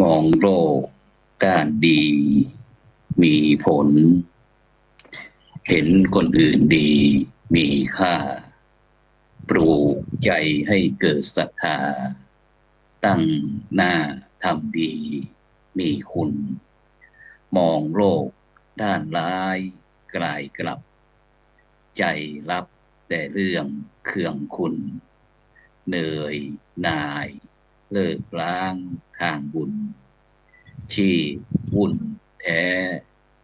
มองโลกด้านดีมีผลเห็นคนอื่นดีมีค่าปลูกใจให้เกิดศรัทธาตั้งหน้าทำดีมีคุณมองโลกด้านร้ายกลายกลับใจรับแต่เรื่องเคืองคุณเหนื่อยนายเลิกล้างทางบุญที่วุ่นแท้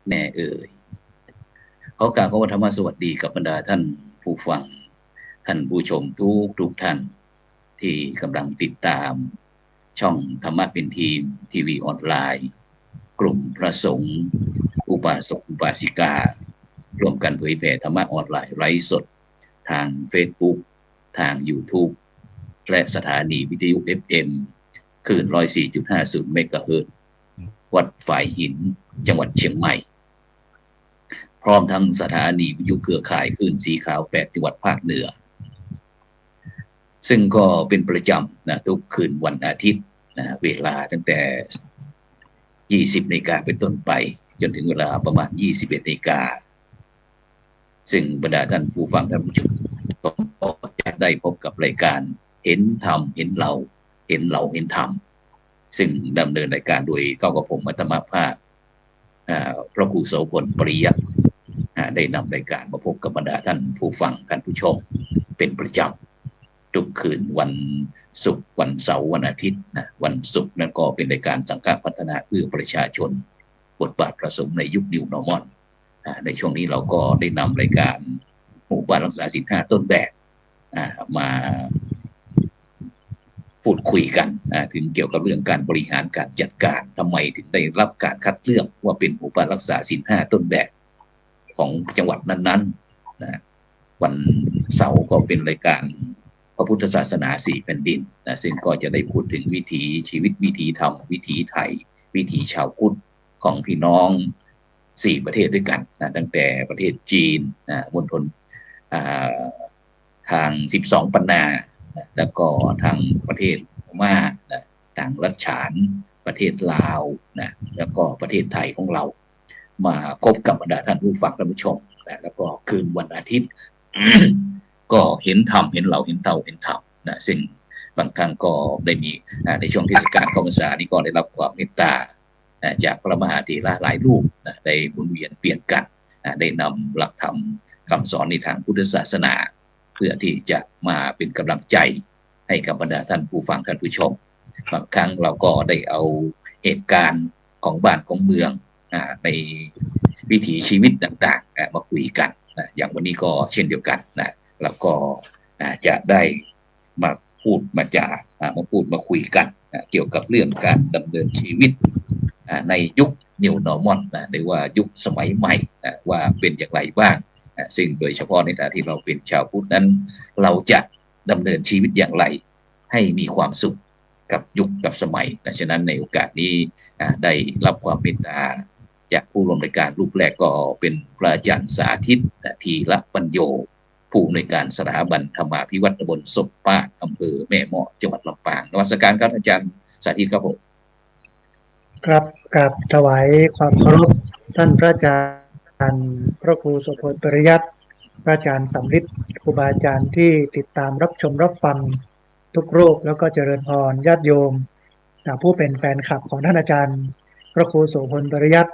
แน่เอ่ยขอกราบขอธรรมสวัสดีกับบรรดาท่านผู้ฟังท่านผู้ชมทุกท่านที่กำลังติดตามช่องธรรมะเป็นทีมทีวีออนไลน์กลุ่มพระสงฆ์อุบาสกอุบาสิการ่วมกันเผยแผ่ธรรมะออนไลน์ไลฟ์สดทาง Facebook ทาง YouTube และสถานีวิทยุ FM คลื่น 104.50 เมกะเฮิรตซ์วัดฝ่ายหินจังหวัดเชียงใหม่พร้อมทั้งสถานีวิทยุเครือข่ายคลื่นสีขาว8จังหวัดภาคเหนือซึ่งก็เป็นประจำนะทุกคืนวันอาทิตย์นะเวลาตั้งแต่ 20 นาฬิกาเป็นต้นไปจนถึงเวลาประมาณ 21 นาฬิกาซึ่งบรรดาท่านผู้ฟังท่านผู้ชมก็จะได้พบกับรายการเห็นธรรมเห็นเราเห็นเราเห็นธรรมซึ่งดำเนินรายการโดยก้าวกระผมอัตมาภาพพระครูโสพลปริยัติได้นำรายการมาพบกับบรรดาท่านผู้ฟังท่านผู้ชมเป็นประจำทุกคืนวันศุกร์วันเสาร์วันอาทิตย์นะวันศุกร์นั้นก็เป็นรายการสังฆพัฒนาเพื่อประชาชนบทบาทประสงค์ในยุค New Normal ในช่วงนี้เราก็ได้นำรายการหมู่บ้านรักษาศีล 5ต้นแบบมาพูดคุยกันถึงเกี่ยวกับเรื่องการบริหารการจัดการทำไมถึงได้รับการคัดเลือกว่าเป็นหมู่บ้านรักษาศีล 5ต้นแบบของจังหวัดนั้นๆนะวันเสาร์ก็เป็นรายการพระพุทธศาสนา4แผ่นดินนะซึ่งก็จะได้พูดถึงวิถีชีวิตวิถีธรรมวิถีไทยวิถีชาวพุทธของพี่น้อง4ประเทศด้วยกันนะตั้งแต่ประเทศจีนมณฑลทาง12ปันนาแล้วก็ทางประเทศพม่าทางรัชฉานประเทศลาวนะแล้วก็ประเทศไทยของเรามาพบกับบรรดาท่านผู้ฟังท่านผู้ชมแล้วก็คืนวันอาทิตย์ ก็เห็นธรรมเห็นเราเห็นเท่าเห็นธรรมนะซึ่งบางครั้งก็ได้มีในช่วงเทศกาลเข้าพรรษานี้ก็ได้รับความเมตตาจากพระมหาเถระหลายรูปได้หมุนเวียนเปลี่ยนกันได้นำหลักธรรมคำสอนในทางพุทธศาสนาเพื่อที่จะมาเป็นกำลังใจให้กับบรรดาท่านผู้ฟังท่านผู้ชมบางครั้งเราก็ได้เอาเหตุการณ์ของบ้านของเมืองในวิถีชีวิตต่างๆมาคุยกันอย่างวันนี้ก็เช่นเดียวกันแล้วก็จะได้มาพูดมาคุยกันเกี่ยวกับเรื่องการดำเนินชีวิตในยุค New Normal หรือว่ายุคสมัยใหม่ว่าเป็นอย่างไรบ้างซึ่งโดยเฉพาะในฐานะที่เราเป็นชาวพุทธนั้นเราจะดำเนินชีวิตอย่างไรให้มีความสุขกับยุคกับสมัยฉะนั้นในโอกาสนี้ได้รับความเมตตาจากผู้ร่วมรายการรูปแรกก็เป็นพระอาจารย์สาธิตทีละปัญโยผู้อำนวยการสถาบันธรรมาภิวัตน์ตำบลศพป้าอำเภอแม่เมาะจังหวัดลำปางนมัสการครับอาจารย์สาธิตครับผมครับกับถวายความเคารพท่านพระอาจารย์พระครูโสพลปริยัติพระอาจารย์สำริดครูบาอาจารย์ที่ติดตามรับชมรับฟังทุกรูปแล้วก็เจริญพรญาติโยมผู้เป็นแฟนคลับของท่านอาจารย์พระครูโสพลปริยัติ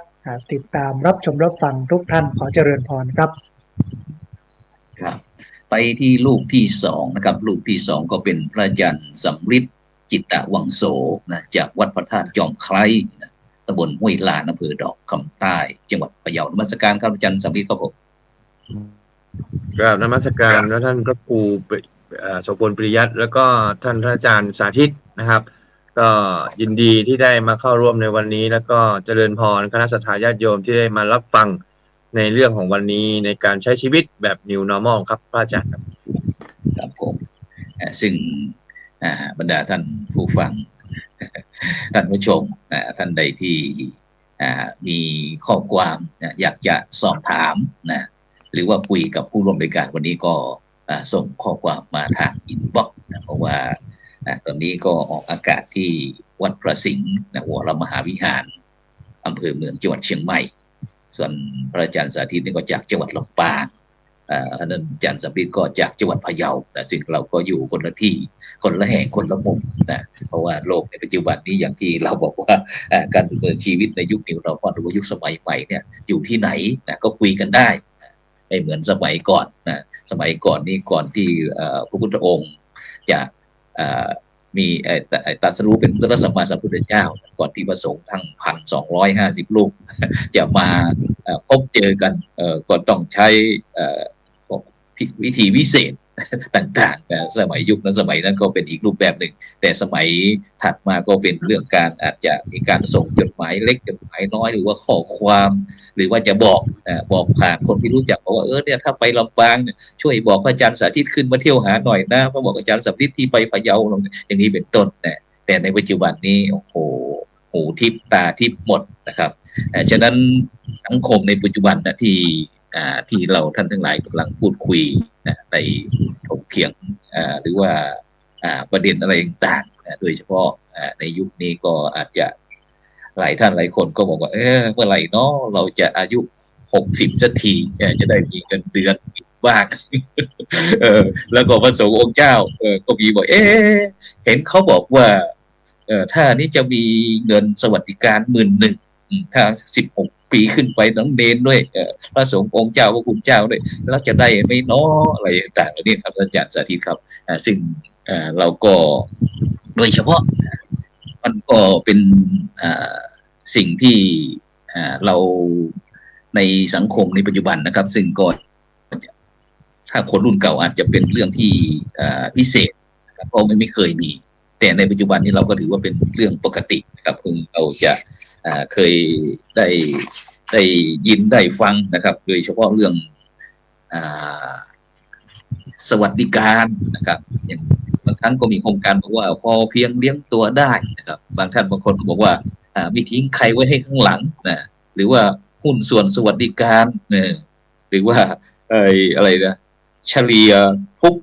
ติดตามรับชมรับฟังทุกท่านขอเจริญพรครับครับไปที่รูปที่2นะครับรูปที่2ก็เป็นพระอาจารย์สำริดจิตตวังโสจากวัดพระธาตุจอมไคร้ตำบลห้วยลานอำเภอดอกคำใต้จังหวัดพะเยานมัสการครับอาจารย์สำริดครับผมครับนมัสการแล้วท่านพระครูโสพลปริยัติแล้วก็ท่านพระอาจารย์สาธิตนะครับก็ยินดีที่ได้มาเข้าร่วมในวันนี้แล้วก็เจริญพรคณะสัตยาติโยมที่ได้มารับฟังในเรื่องของวันนี้ในการใช้ชีวิตแบบ New Normal ครับพระอาจารย์ครับผมซึ่งบรรดาท่านผู้ฟังท่านผู้ชมท่านใดที่มีข้อความอยากจะสอบถามหรือว่าคุยกับผู้ร่วมรายการวันนี้ก็ส่งข้อความมาทางอินบ็อกซ์เพราะว่าตอนนี้ก็ออกอากาศที่ วัดพระสิงห์นะวรมหาวิหารอำเภอเมืองจังหวัดเชียงใหม่ส่วนพระอาจารย์สาธิตนี่ก็จากจังหวัดลำปางอันนั้นอาจารย์สำริดก็จากจังหวัดพะเยานะซึ่งเราก็อยู่คนละที่คนละแห่งคนละมุมนะเพราะว่าโลกในปัจจุบันนี้อย่างที่เราบอกว่าการดำเนินชีวิตในยุคนี้เราก็ดูว่ายุคสมัยใหม่เนี่ยอยู่ที่ไหนนะก็คุยกันได้ไม่เหมือนสมัยก่อนนะสมัยก่อนนี่ก่อนที่พระพุทธองค์จะมีตรัสรู้เป็นพระสัมมาสัมพุทธเจ้าก่อนที่พระสงฆ์ทั้ง1,250 รูปจะมาพบเจอกันก็ต้องใช้วิธีวิเศษต่างๆสมัยยุคนั้นสมัยนั้นก็เป็นอีกรูปแบบหนึ่งแต่สมัยถัดมาก็เป็นเรื่องการอาจจะมีการส่งจดหมายเล็กจดหมายน้อยหรือว่าข้อความหรือว่าจะบอกผ่านคนที่รู้จักว่าเนี่ยถ้าไปลำปางช่วยบอกอาจารย์สาธิตขึ้นมาเที่ยวหาหน่อยนะมาบอกอาจารย์สาธิตที่ไปพะเยาอย่างนี้เป็นต้นแต่ในปัจจุบันนี้โอ้โหหูทิพตาทิพหมดนะครับฉะนั้นสังคมในปัจจุบันนะที่เราท่านทั้งหลายกำลังพูดคุยในถกเถียงหรือว่าประเด็นอะไรต่างๆโดยเฉพาะในยุคนี้ก็อาจจะหลายท่านหลายคนก็บอกว่าเมื่อไหร่เนาะเราจะอายุ60สักทีจะได้มีเงินเดือนบ้างแล้วก็พระสงฆ์องค์เจ้าก็มีบอกเห็นเขาบอกว่าถ้านี้จะมีเงินสวัสดิการ11,000ถ้า16 ปีขึ้นไปน้องเนนด้วยพระสงฆ์องค์เจ้าพระคุณเจ้าด้วยแล้วจะได้ไม่น้ออะไรต่างๆนี่ครับอาจารย์สาธิตครับซึ่งเราก็โดยเฉพาะมันก็เป็นสิ่งที่เราในสังคมในปัจจุบันนะครับซึ่งก็ถ้าคนรุ่นเก่าอาจจะเป็นเรื่องที่พิเศษเพราะไม่เคยมีแต่ในปัจจุบันนี้เราก็ถือว่าเป็นเรื่องปกตินะครับเราจะเคยได้ยินได้ฟังนะครับโดยเฉพาะเรื่องสวัสดิการนะครับอย่างบางท่านก็มีโครงการบอกว่าพอเพียงเลี้ยงตัวได้นะครับบางท่านบางคนก็บอกว่าไม่ทิ้งใครไว้ให้ข้างหลังนะหรือว่าหุ้นส่วนสวัสดิการหรือว่าอะไรนะเฉลี่ยทุก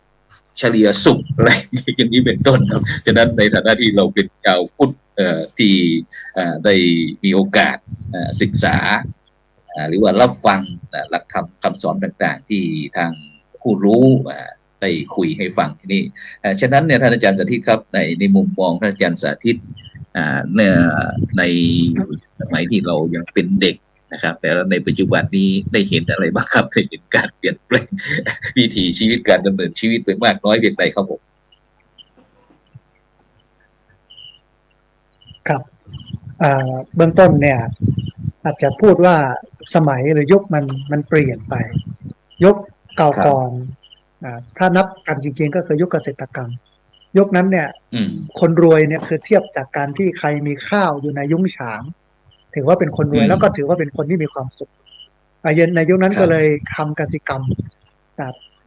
เฉลี่ยสุขอะไรอย่างนี้เป็นต้นครับฉะนั้นในฐานะที่เราเป็นชาวพุทธที่ได้มีโอกาสศึกษาหรือว่ารับฟังหลักธรรมคำสอนต่างๆที่ทางผู้รู้ได้คุยให้ฟังที่นี่ฉะนั้นเนี่ยท่านอาจารย์สาธิตครับในมุมมองท่านอาจารย์สาธิตในสมัยที่เรายังเป็นเด็กนะครับแต่ในปัจจุบันนี้ได้เห็นอะไรบ้างครับได้เห็นการเปลี่ยนแปลงวิถีชีวิตการดำเนินชีวิตไปมากน้อยเพียงใดครับผมครับเบื้องต้นเนี่ยอาจจะพูดว่าสมัยหรือยุคมันเปลี่ยนไปยุคเก่าก่อนถ้านับกันจริงๆก็คือยุคเกษตรกรรมยุคนั้นเนี่ยคนรวยเนี่ยคือเทียบจากการที่ใครมีข้าวอยู่ในยุ้งฉางถือว่าเป็นคนรวยแล้วก็ถือว่าเป็นคนที่มีความสุขในยุคนั้นก็เลยทำกสิกรรม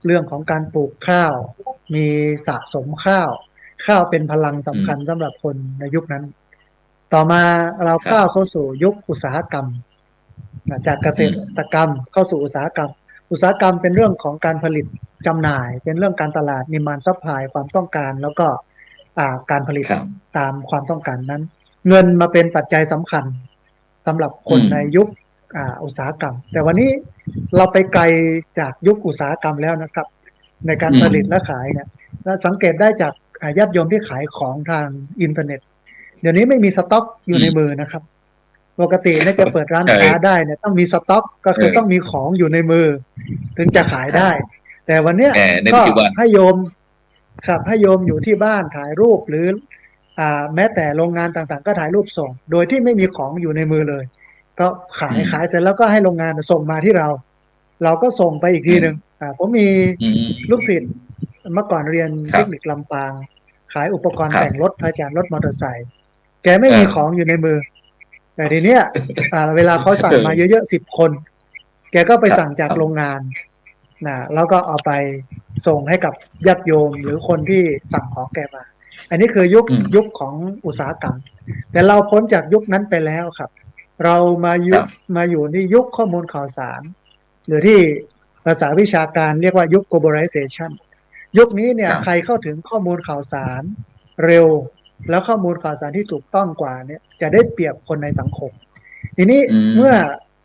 เรื่องของการปลูกข้าวมีสะสมข้าวเป็นพลังสำคัญสำหรับคนในยุคนั้นต่อมาเราก้าวเข้าสู่ยุคอุตสาหกรรมจากเกษตรกรรมเข้าสู่อุตสาหกรรมเป็นเรื่องของการผลิตจำหน่ายเป็นเรื่องการตลาดdemand supplyความต้องการแล้วก็การผลิตตามความต้องการนั้นเงินมาเป็นปัจจัยสำคัญสำหรับคนในยุคอุตสาหกรรมแต่วันนี้เราไปไกลจากยุคอุตสาหกรรมแล้วนะครับในการผลิตและขายเนี่ยเราสังเกตได้จากญาติโยมที่ขายของทางอินเทอร์เน็ตเดี๋ยวนี้ไม่มีสต็อกอยู่ในมือนะครับปกติเนี่ยจะเปิดร้านค้าได้เนี่ยต้องมีสต็อกก็คือต้องมีของอยู่ในมือถึงจะขายได้แต่วันเนี้ยก็ให้โยมอยู่ที่บ้านถ่ายรูปหรือแม้แต่โรงงานต่างๆก็ถ่ายรูปส่งโดยที่ไม่มีของอยู่ในมือเลยก็ขายเสร็จแล้วก็ให้โรงงานส่งมาที่เราก็ส่งไปอีกทีนึงผมมีลูกศิษย์เมื่อก่อนเรียนเทคนิคลำปางขายอุปกรณ์แต่งรถอาจารย์รถมอเตอร์ไซค์แกไม่มีของอยู่ในมือแต่ทีเนี้ยเวลาเขาสั่งมาเยอะๆ10 คนแกก็ไปสั่งจากโรงงานแล้วก็เอาไปส่งให้กับญาติโยมหรือคนที่สั่งของแกมาอันนี้คือยุคของอุตสาหกรรมแต่เราพ้นจากยุคนั้นไปแล้วครับเรามาอยู่ที่ยุคข้อมูลข่าวสารหรือที่ภาษาวิชาการเรียกว่ายุค globalization ยุคนี้เนี่ยใครเข้าถึงข้อมูลข่าวสารเร็ว แล้วข้อมูลข่าวสารที่ถูกต้องกว่าเนี่ยจะได้เปรียบคนในสังคมทีนี้ อืม เมื่อ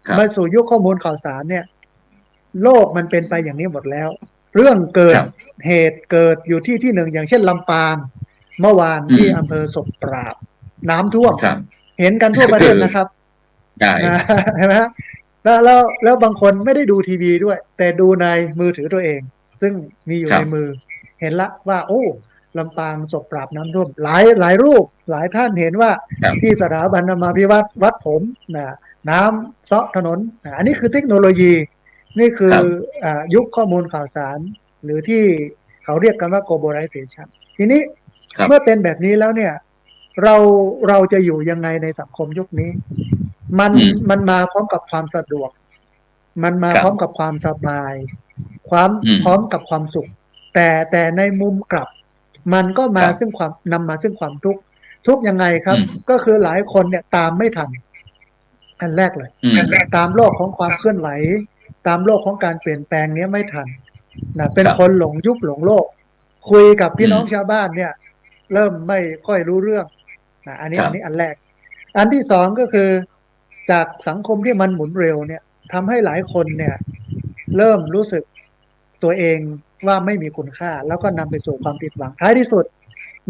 ครับ มาสู่ยุคข้อมูลข่าวสารเนี่ยโลกมันเป็นไปอย่างนี้หมดแล้ว เรื่องเกิด ครับ เหตุเกิดอยู่ที่หนึ่งอย่างเช่นลำปางเมื่อวานที่อำเภอศพปราบน้ำท่วม ครับ เห็นกันทั่วประเทศนะครับ ได้ นะเห็นไหมฮะแล้วบางคนไม่ได้ดูทีวีด้วย แต่ดูในมือถือตัวเอง ซึ่งมีอยู่ ครับ ในมือ เห็นละว่า โอ้ลำปางศพปราบน้ำท่วมหลายรูปหลายท่านเห็นว่า ครับ ที่สถาบันธรรมาภิวัตรวัดผมนะน้ำเซาะถนนอันนี้คือเทคโนโลยี นี่คือ ครับ ยุคข้อมูลข่าวสาร หรือที่เขาเรียกกันว่า globalization ทีนี้ ครับ เมื่อเป็นแบบนี้แล้วเนี่ยเราจะอยู่ยังไงในสังคมยุคนี้ มันมาพร้อมกับความสะดวก มันมา ครับ พร้อมกับความสบาย พร้อมกับความสุข แต่ในมุมกลับ มันก็มา ครับ ซึ่งความนำมาซึ่งความทุกข์ยังไงครับ ก็คือหลายคนเนี่ยตามไม่ทัน อันแรกเลย ตามโลกของความเคลื่อนไหว ตามโลกของการเปลี่ยนแปลงเนี้ยไม่ทันนะเป็น ครับ คนหลงยุคหลงโลก คุยกับพี่น้อง อืม ชาวบ้านเนี่ย เริ่มไม่ค่อยรู้เรื่องนะอันนี้ ครับ อันแรก อันที่สองก็คือจากสังคมที่มันหมุนเร็วเนี่ยทำให้หลายคนเนี่ย เริ่มรู้สึกตัวเองว่าไม่มีคุณค่า แล้วก็นำไปสู่ความผิดหวังท้ายที่สุด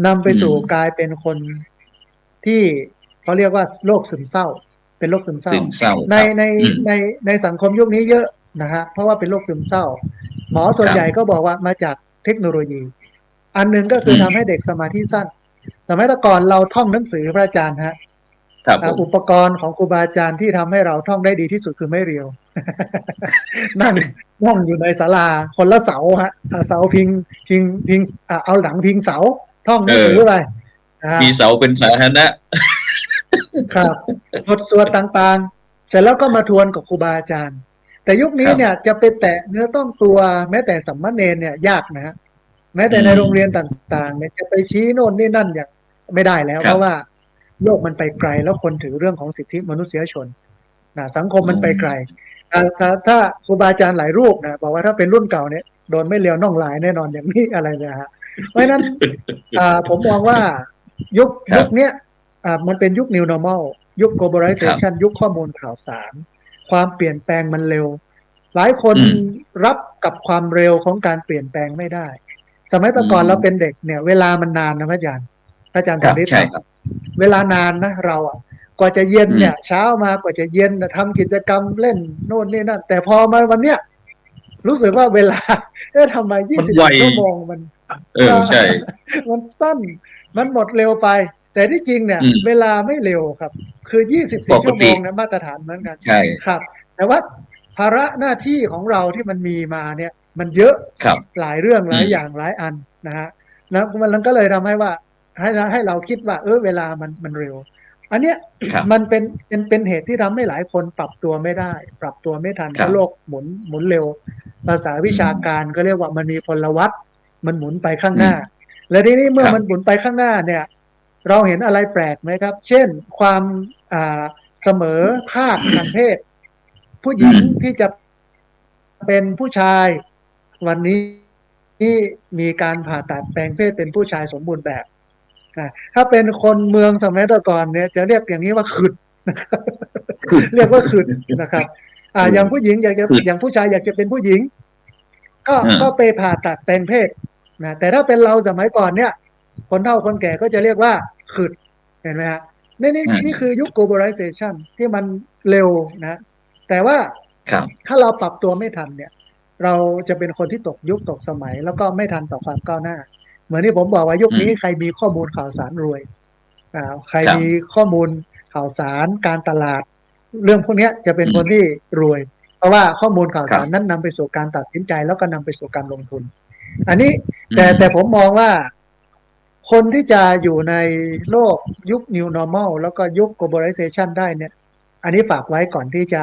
นำไปสู่กลายเป็นคนที่เขาเรียกว่าโรคซึมเศร้า เป็นโรคซึมเศร้า ซึมเศร้า ใน ครับ ใน อืม ในในสังคมยุคนี้เยอะนะฮะเพราะว่าเป็นโรคซึมเศร้า หมอส่วน ครับ ใหญ่ก็บอกว่ามาจากเทคโนโลยี อันหนึ่งก็คือ ม ทำให้เด็กสมาธิสั้น สมัยก่อนเราท่องหนังสือพระอาจารย์ฮะ ครับผม อุปกรณ์ของครูบาอาจารย์ที่ทำให้เราท่องได้ดีที่สุดคือไม่เรียว นั่งอยู่ในศาลาคนละเสาฮะเสาพิงเอาหลังพิงเสาท่องหนังสือไปนะฮะ มีเสาเป็นสาธารณะ ครับบทสวดต่างๆ เสร็จแล้วก็มาทวนกับครูบาอาจารย์ แต่ยุคนี้ ครับ เนี่ยจะไปแตะเนื้อต้องตัวแม้แต่สัมมาเนรเนี่ยยากนะฮะแม้แต่ใน อืม โรงเรียนต่างๆเนี่ยจะไปชี้โน่นนี่นั่นอย่างไม่ได้แล้ว ครับ เพราะว่าโลกมันไปไกลแล้วคนถือเรื่องของสิทธิมนุษยชนนะสังคมมันไปไกลถ้าครูบาอาจารย์หลายรูปนะบอกว่าถ้าเป็นรุ่นเก่าเนี่ยโดนไม่เลียวน่องลายแน่นอนอย่างนี้อะไรนะฮะเพราะฉะนั้น ผมมองว่ายุค ครับ เนี้ยมันเป็นยุค new normal ยุค globalization ยุคข้อมูลข่าวสาร ความเปลี่ยนแปลงมันเร็ว หลายคน อืม รับกับความเร็วของการเปลี่ยนแปลงไม่ได้ สมัยแต่ก่อน อืม เราเป็นเด็กเนี่ยเวลามันนานนะพระอาจารย์ ครั สา บ ธิต ใช่ครับ เวลานานนะเราอ่ะกว่าจะเย็นเนี่ย เช้ามากว่าจะเย็นทำกิจกรรมเล่นโน่นนี่นั่นแต่พอมาวันเนี้ยรู้สึกว่าเวลา ทำไม มันไว 20 ชั่วโมงมัน ใช่ มันสั้น มันหมดเร็วไป แต่ที่จริงเนี่ย อืม เวลาไม่เร็วครับ คือ ป 24 ก ชั่ว ติ โมงนะมาตรฐานเหมือนกัน ใช่ ครับ แต่ว่าภาระหน้าที่ของเราที่มันมีมาเนี่ย มันเยอะ ครับ หลายเรื่องหลาย อืม อย่างหลายอันนะฮะแล้วมันก็เลยทำให้ว่าให้เราคิดว่าเวลามันเร็ว อันเนี้ย ครับ มันเป็นเหตุที่ทำให้หลายคนปรับตัวไม่ได้ ปรับตัวไม่ทัน ค เพ รับ ราะโลกหมุนเร็ว ภาษาวิชาการก็เรียกว่ามันมีพลวัตมันหมุนไปข้างหน้า และทีนี้เมื่อ ครับ มันหมุนไปข้างหน้าเนี่ย เราเห็นอะไรแปลกไหมครับ เช่นความเสมอภาคทางเพศ ผู้หญิงที่จะเป็นผู้ชาย วันนี้ที่มีการผ่าตัดแปลงเพศเป็นผู้ชายสมบูรณ์แบบถ้าเป็นคนเมืองสมัยก่อนเนี่ยจะเรียกอย่างนี้ว่าขึ้น เรียกว่าขึ้นนะครับอย่างผู้หญิงอย่างผู้ชายอยากจะเป็นผู้หญิง ก็ไปผ่าตัดแปลงเพศนะแต่ถ้าเป็นเราสมัยก่อนเนี่ย คนเฒ่าคนแก่ก็จะเรียกว่าขึ้นเห็นไหมฮะนี่คือยุค globalization ที่มันเร็วนะ แต่ว่า ครับ ถ้าเราปรับตัวไม่ทันเนี่ย เราจะเป็นคนที่ตกยุคตกสมัย แล้วก็ไม่ทันต่อความก้าวหน้า เหมือนที่ผมบอกว่ายุคนี้ใครมีข้อมูลข่าวสารรวยใครมีข้อมูลข่าวสารการตลาด เรื่องพวกนี้จะเป็นคนที่รวย เพราะว่าข้อมูลข่าวสารนั้นนำไปสู่การตัดสินใจแล้วก็นำไปสู่การลงทุน อันนี้แต่ผมมองว่าคนที่จะอยู่ในโลกยุค new normal แล้วก็ยุค globalization ได้เนี่ย อันนี้ฝากไว้ก่อนที่จะ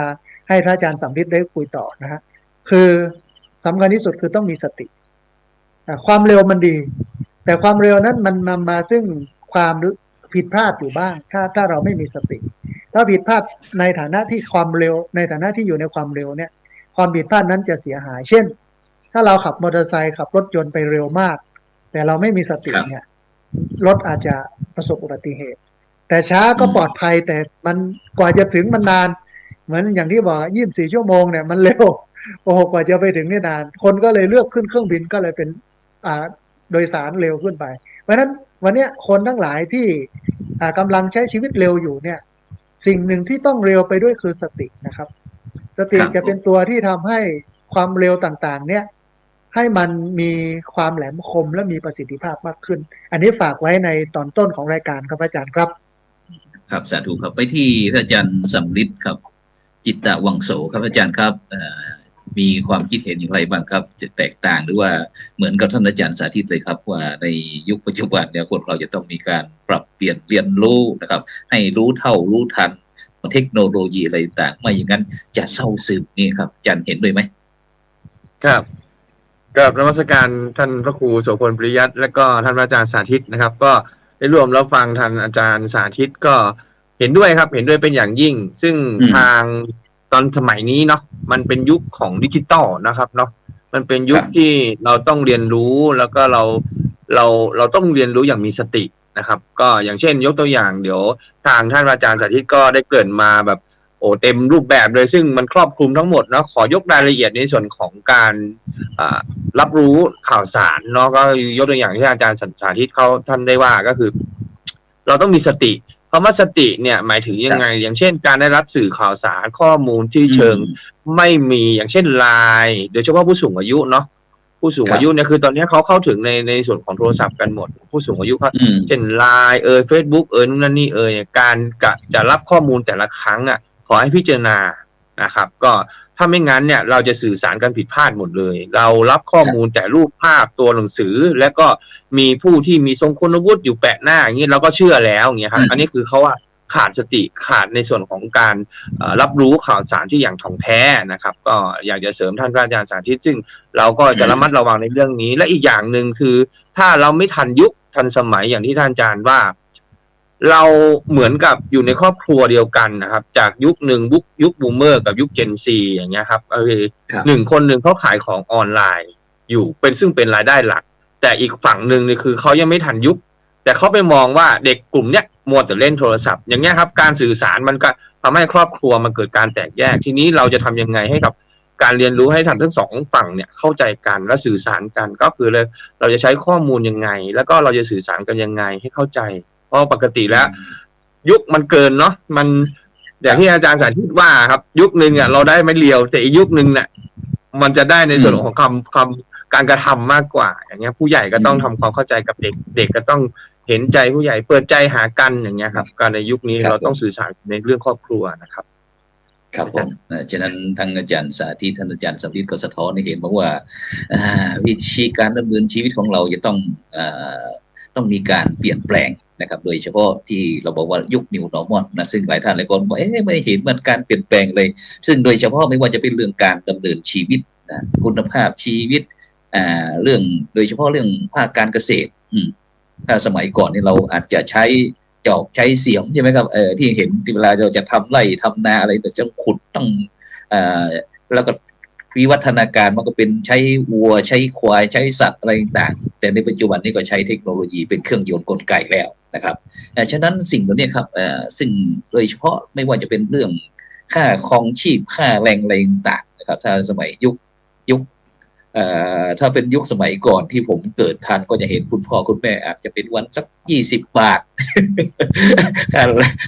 ให้พระอาจารย์สำริดได้คุยต่อนะฮะคือสำคัญที่สุดคือต้องมีสติความเร็วมันดี แต่ความเร็วนั้นมันนำมาซึ่งความผิดพลาดอยู่บ้างถ้าเราไม่มีสติ ถ้าผิดพลาดในฐานะที่ความเร็วในฐานะที่อยู่ในความเร็วเนี่ย ความผิดพลาดนั้นจะเสียหาย เช่น ถ้าเราขับมอเตอร์ไซค์ขับรถยนต์ไปเร็วมาก แต่เราไม่มีสติเนี่ยรถอาจจะ ประสบอุบัติเหตุแต่ช้าก็ปลอดภัยแต่มันกว่าจะถึงมันนานเหมือนอย่างที่บอก24 ชั่วโมงเนี่ยมันเร็วโอ้โหกว่าจะไปถึงนี่นานคนก็เลยเลือกขึ้นเครื่องบินก็เลยเป็นโดยสารเร็วขึ้นไปเพราะฉะนั้นวันนี้คนทั้งหลายที่กำลังใช้ชีวิตเร็วอยู่เนี่ยสิ่งหนึ่งที่ต้องเร็วไปด้วยคือสตินะครับสติจะเป็นตัวที่ทำให้ความเร็วต่างๆเนี่ยให้มันมีความแหลมคมและมีประสิทธิภาพมากขึ้นอันนี้ฝากไว้ในตอนต้นของรายการครับอาจารย์ครับครับสาธุครับไปที่พระอาจารย์สำริดครับจิตตวังโสครับอาจารย์ครับมีความคิดเห็นอย่างไรบ้างครับจะแตกต่างหรือว่าเหมือนกับท่านอาจารย์สาธิตเลยครับว่าในยุคปัจจุบันเนี่ยคนเราจะต้องมีการปรับเปลี่ยนเรียนรู้นะครับให้รู้เท่ารู้ทันเทคโนโลยีอะไรต่างไม่อย่างนั้นจะเศร้าซึมนี่ครับอาจารย์เห็นด้วยไหมครับกับนมัสการท่านพระครูโสพลปริยัติและก็ท่านอาจารย์สาธิตนะครับก็ได้ร่วมรับฟังท่านอาจารย์สาธิตก็เห็นด้วยครับเห็นด้วยเป็นอย่างยิ่งซึ่งทางตอนสมัยนี้เนาะมันเป็นยุคของดิจิตอลนะครับเนาะมันเป็นยุคที่เราต้องเรียนรู้แล้วก็เราต้องเรียนรู้อย่างมีสตินะครับก็อย่างเช่นยกตัวอย่างเดี๋ยวทางท่านอาจารย์สาธิตก็ได้เกริ่นมาแบบโอ้เต็มรูปแบบเลยซึ่งมันครอบคลุมทั้งหมดเนาะขอยกรายละเอียดในส่วนของการรับรู้ข่าวสารเนาะก็ยกตัวอย่างที่อาจารย์สาธิตเขาท่านได้ว่าก็คือเราต้องมีสติคำว่าสติเนี่ยหมายถึงยังไงอย่างเช่นการได้รับสื่อข่าวสารข้อมูลที่เชิงไม่มีอย่างเช่นไลน์โดยเฉพาะผู้สูงอายุเนาะผู้สูงอายุเนี่ยคือตอนนี้เขาเข้าถึงในส่วนของโทรศัพท์กันหมดผู้สูงอายุครับเช่นไลน์เฟซบุ๊กนู่นนั่นนี่การจะรับข้อมูลแต่ละครั้งอ่ะขอให้พิจารณานะครับก็ถ้าไม่งั้นเนี่ยเราจะสื่อสารกันผิดพลาดหมดเลยเรารับข้อมูลแต่รูปภาพตัวหนังสือและก็มีผู้ที่มีทรงคุณวุฒิอยู่แปะหน้าอย่างนี้เราก็เชื่อแล้วอย่างเงี้ยครับอันนี้คือเขาว่าขาดสติขาดในส่วนของการรับรู้ข่าวสารที่อย่างถ่องแท้นะครับก็อยากจะเสริมท่านอาจารย์สาธิตซึ่งเราก็จะระมัดระวังในเรื่องนี้และอีกอย่างหนึ่งคือถ้าเราไม่ทันยุคทันสมัยอย่างที่ท่านอาจารย์ว่าเราเหมือนกับอยู่ในครอบครัวเดียวกันนะครับจากยุคหนึ่งยุคบูมเมอร์กับยุคเจนซีอย่างเงี้ยครับหนึ่งคนหนึ่งเขาขายของออนไลน์อยู่ซึ่งเป็นรายได้หลักแต่อีกฝั่งหนึ่งนี่คือเขายังไม่ทันยุคแต่เขาไปมองว่าเด็กกลุ่มเนี้ยมัวแต่เล่นโทรศัพท์อย่างเงี้ยครับการสื่อสารมันก็ทำให้ครอบครัวมันเกิดการแตกแยกทีนี้เราจะทำยังไงให้กับการเรียนรู้ให้ทั้งสองฝั่งเนี่ยเข้าใจกันและสื่อสารกันก็คือเราจะใช้ข้อมูลยังไงแล้วก็เราจะสื่อสารกันยังไงให้เข้าใจเพราะปกติแล้วยุคมันเกินเนาะมันอย่างที่อาจารย์สาธิตว่าครับยุคนึงอ่ะเราได้ไม่เลียวแต่อีกยุคนึงเนี่ยมันจะได้ในส่วนของคำการกระทำมากกว่าอย่างเงี้ยผู้ใหญ่ก็ต้องทำความเข้าใจกับเด็กเด็กก็ต้องเห็นใจผู้ใหญ่เปิดใจหากันอย่างเงี้ยครับการในยุคนี้เราต้องสื่อสารในเรื่องครอบครัวนะครับครับผมฉะนั้นทางอาจารย์สาธิตท่านอาจารย์สำริดก็สะท้อนให้เห็นว่าวิธีการดำเนินชีวิตของเราจะต้องมีการเปลี่ยนแปลงนะครับโดยเฉพาะที่เราบอกว่ายุค New Normal นะซึ่งหลายท่านหลายคนบอกไม่เห็นมันการเปลี่ยนแปลงเลยซึ่งโดยเฉพาะไม่ว่าจะเป็นเรื่องการดำเนินชีวิตนะคุณภาพชีวิตเรื่องโดยเฉพาะเรื่องภาคการเกษตรถ้าสมัยก่อนนี่เราอาจจะใช้จอบใช้เสียมใช่ไหมครับที่เห็นเวลาเราจะทำไร่ทำนาอะไรแต่ต้องขุดต้องแล้วก็วิวัฒนาการมันก็เป็นใช้วัวใช้ควายใช้สัตว์อะไรต่างแต่ในปัจจุบันนี้ก็ใช้เทคโนโลยีเป็นเครื่องยนต์กลไกแล้วนะครับฉะนั้นสิ่งเหล่านี้ครับซึ่งโดยเฉพาะไม่ว่าจะเป็นเรื่องค่าครองชีพค่าแรงอะไรต่างนะครับถ้าสมัยยุคถ้าเป็นยุคสมัยก่อนที่ผมเกิดทันก็จะเห็นคุณพ่อคุณแม่อาจจะเป็นวันสัก20 บาท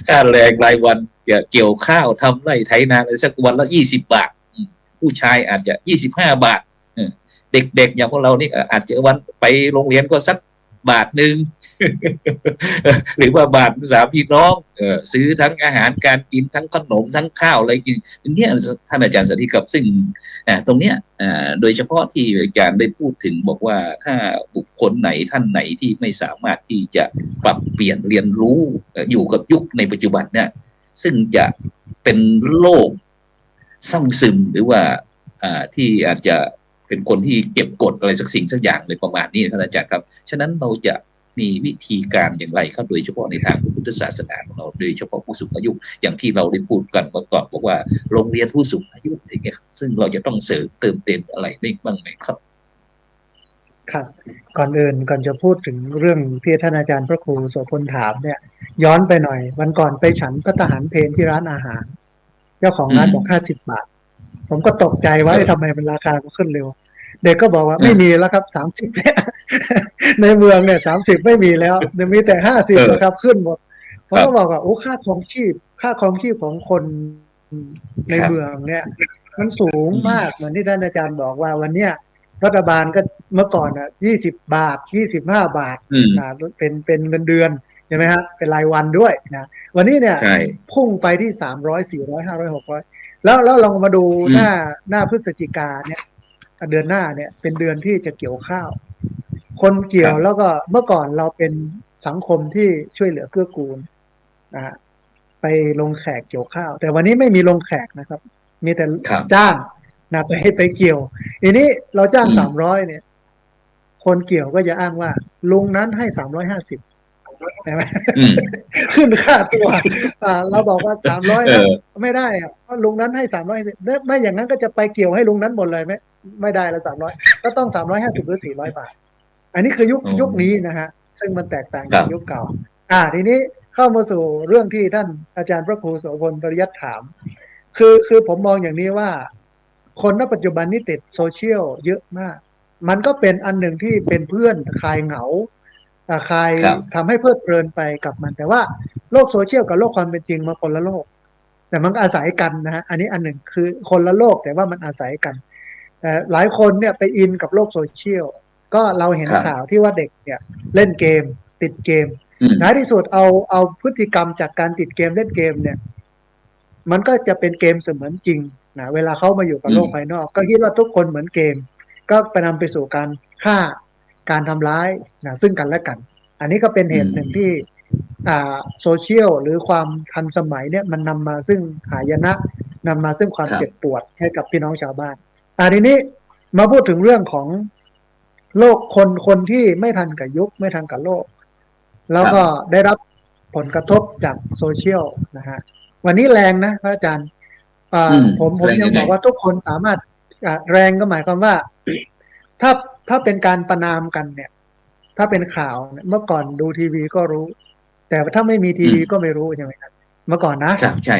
ค่าแรงรายวันเกี่ยวข้าวทำไร่ไถนาอะไรสักวันละ20 บาทผู้ชายอาจจะ25 บาทเด็กๆอย่างพวกเรานี่อาจจะวันไปโรงเรียนก็สัก1 บาท หรือว่าบาท 3 พี่น้องซื้อทั้งอาหารการกินทั้งขนมทั้งข้าวอะไรกินเนี่ยท่านอาจารย์สาธิตครับซึ่งตรงเนี้ยโดยเฉพาะที่อาจารย์ได้พูดถึงบอกว่าถ้าบุคคลไหนท่านไหนที่ไม่สามารถที่จะปรับเปลี่ยนเรียนรู้อยู่กับยุคในปัจจุบันเนี่ยซึ่งจะเป็นโรคเศร้าซึมหรือว่าที่อาจจะเป็นคนที่เก็บกดอะไรสักสิ่งสักอย่างเลยประมาณนี้ท่านอาจารย์ครับฉะนั้นเราจะมีวิธีการอย่างไรครับโดยเฉพาะในทางพุทธศาสนาของเราโดยเฉพาะผู้สูงอายุอย่างที่เราได้พูดกันก่อนบอกว่าโรงเรียนผู้สูงอายุอย่างเงี้ยซึ่งเราจะต้องเสริมเติมเต็มอะไรได้บ้างไหมครับ ครับก่อนอื่นก่อนจะพูดถึงเรื่องที่ท่านอาจารย์พระครูโสพลถามเนี่ยย้อนไปหน่อยวันก่อนไปฉันภัตตาหารเพลที่ร้านอาหารเจ้าของร้านบอก50 บาทผมก็ตกใจว่าทำไมมันราคาขึ้นเร็วเด็กก็บอกว่าไม่มีแล้วครับ30เนี่ยในเมืองเนี่ย30ไม่มีแล้วมีแต่50นะครับขึ้นหมดผมก็บอกว่าโอ้ค่าครองชีพของคนในเมืองเนี่ยมันสูงมากเหมือนที่ท่านอาจารย์บอกว่าวันเนี้ยรัฐบาลก็เมื่อก่อน20 บาท25 บาทนะเป็นเงินเดือนใช่ไหมฮะเป็นรายวันด้วยนะวันนี้เนี่ยพุ่งไปที่300 400 500 600แล้วลองมาดูหน้าพฤศจิกาเนี่ยเดือนหน้าเนี่ยเป็นเดือนที่จะเกี่ยวข้าวคนเกี่ยวแล้วก็เมื่อก่อนเราเป็นสังคมที่ช่วยเหลือเกื้อกูลนะฮะไปลงแขกเกี่ยวข้าวแต่วันนี้ไม่มีลงแขกนะครับมีแต่จ้างนะไปเกี่ยวทีนี้เราจ้าง300เนี่ยคนเกี่ยวก็จะอ้างว่าลุงนั้นให้350ใช่ไหมขึ้นค่าตัวเราบอกว่า300นะไม่ได้อะเพราะลุงนั้นให้300ไม่อย่างนั้นก็จะไปเกี่ยวให้ลุงนั้นหมดเลยไม่ได้ละ300ก็ต้อง350หรือ400 บาทอันนี้คือยุคนี้นะฮะซึ่งมันแตกต่างจากยุคเก่าทีนี้เข้ามาสู่เรื่องที่ท่านอาจารย์พระครูโสพลปริยัติถามคือผมมองอย่างนี้ว่าคนณปัจจุบันนี้ติดโซเชียลเยอะมากมันก็เป็นอันหนึ่งที่เป็นเพื่อนคลายเหงาคลายทำให้เพลิดเพลินไปกับมันแต่ว่าโลกโซเชียลกับโลกความเป็นจริงมาคนละโลกแต่มันก็อาศัยกันนะฮะอันนี้อันหนึ่งคือคนละโลกแต่ว่ามันอาศัยกันแต่หลายคนเนี่ยไปอินกับโลกโซเชียลก็เราเห็นข่าวที่ว่าเด็กเนี่ยเล่นเกมติดเกมท้ายที่สุดเอาพฤติกรรมจากการติดเกมเล่นเกมเนี่ยมันก็จะเป็นเกมเสมือนจริงนะเวลาเขามาอยู่กับโลกภายนอกก็คิดว่าทุกคนเหมือนเกมก็ไปนำไปสู่การฆ่าการทำร้ายนะซึ่งกันและกันอันนี้ก็เป็นเหตุหนึ่งที่โซเชียลหรือความทันสมัยเนี่ยมันนำมาซึ่งหายนะนำมาซึ่งความเจ็บปวดให้กับพี่น้องชาวบ้านทีนี้มาพูดถึงเรื่องของโลกคนที่ไม่ทันกับยุคไม่ทันกับโลกแล้วก็ได้รับผลกระทบจากโซเชียลนะฮะวันนี้แรงนะพระอาจารย์ผมยังบอกว่าทุกคนสามารถแรงก็หมายความว่าถ้าเป็นการประนามกันเนี่ยถ้าเป็นข่าวเมื่อก่อนดูทีวีก็รู้แต่ถ้าไม่มีทีวีก็ไม่รู้ใช่ไหมครับเมื่อก่อนนะ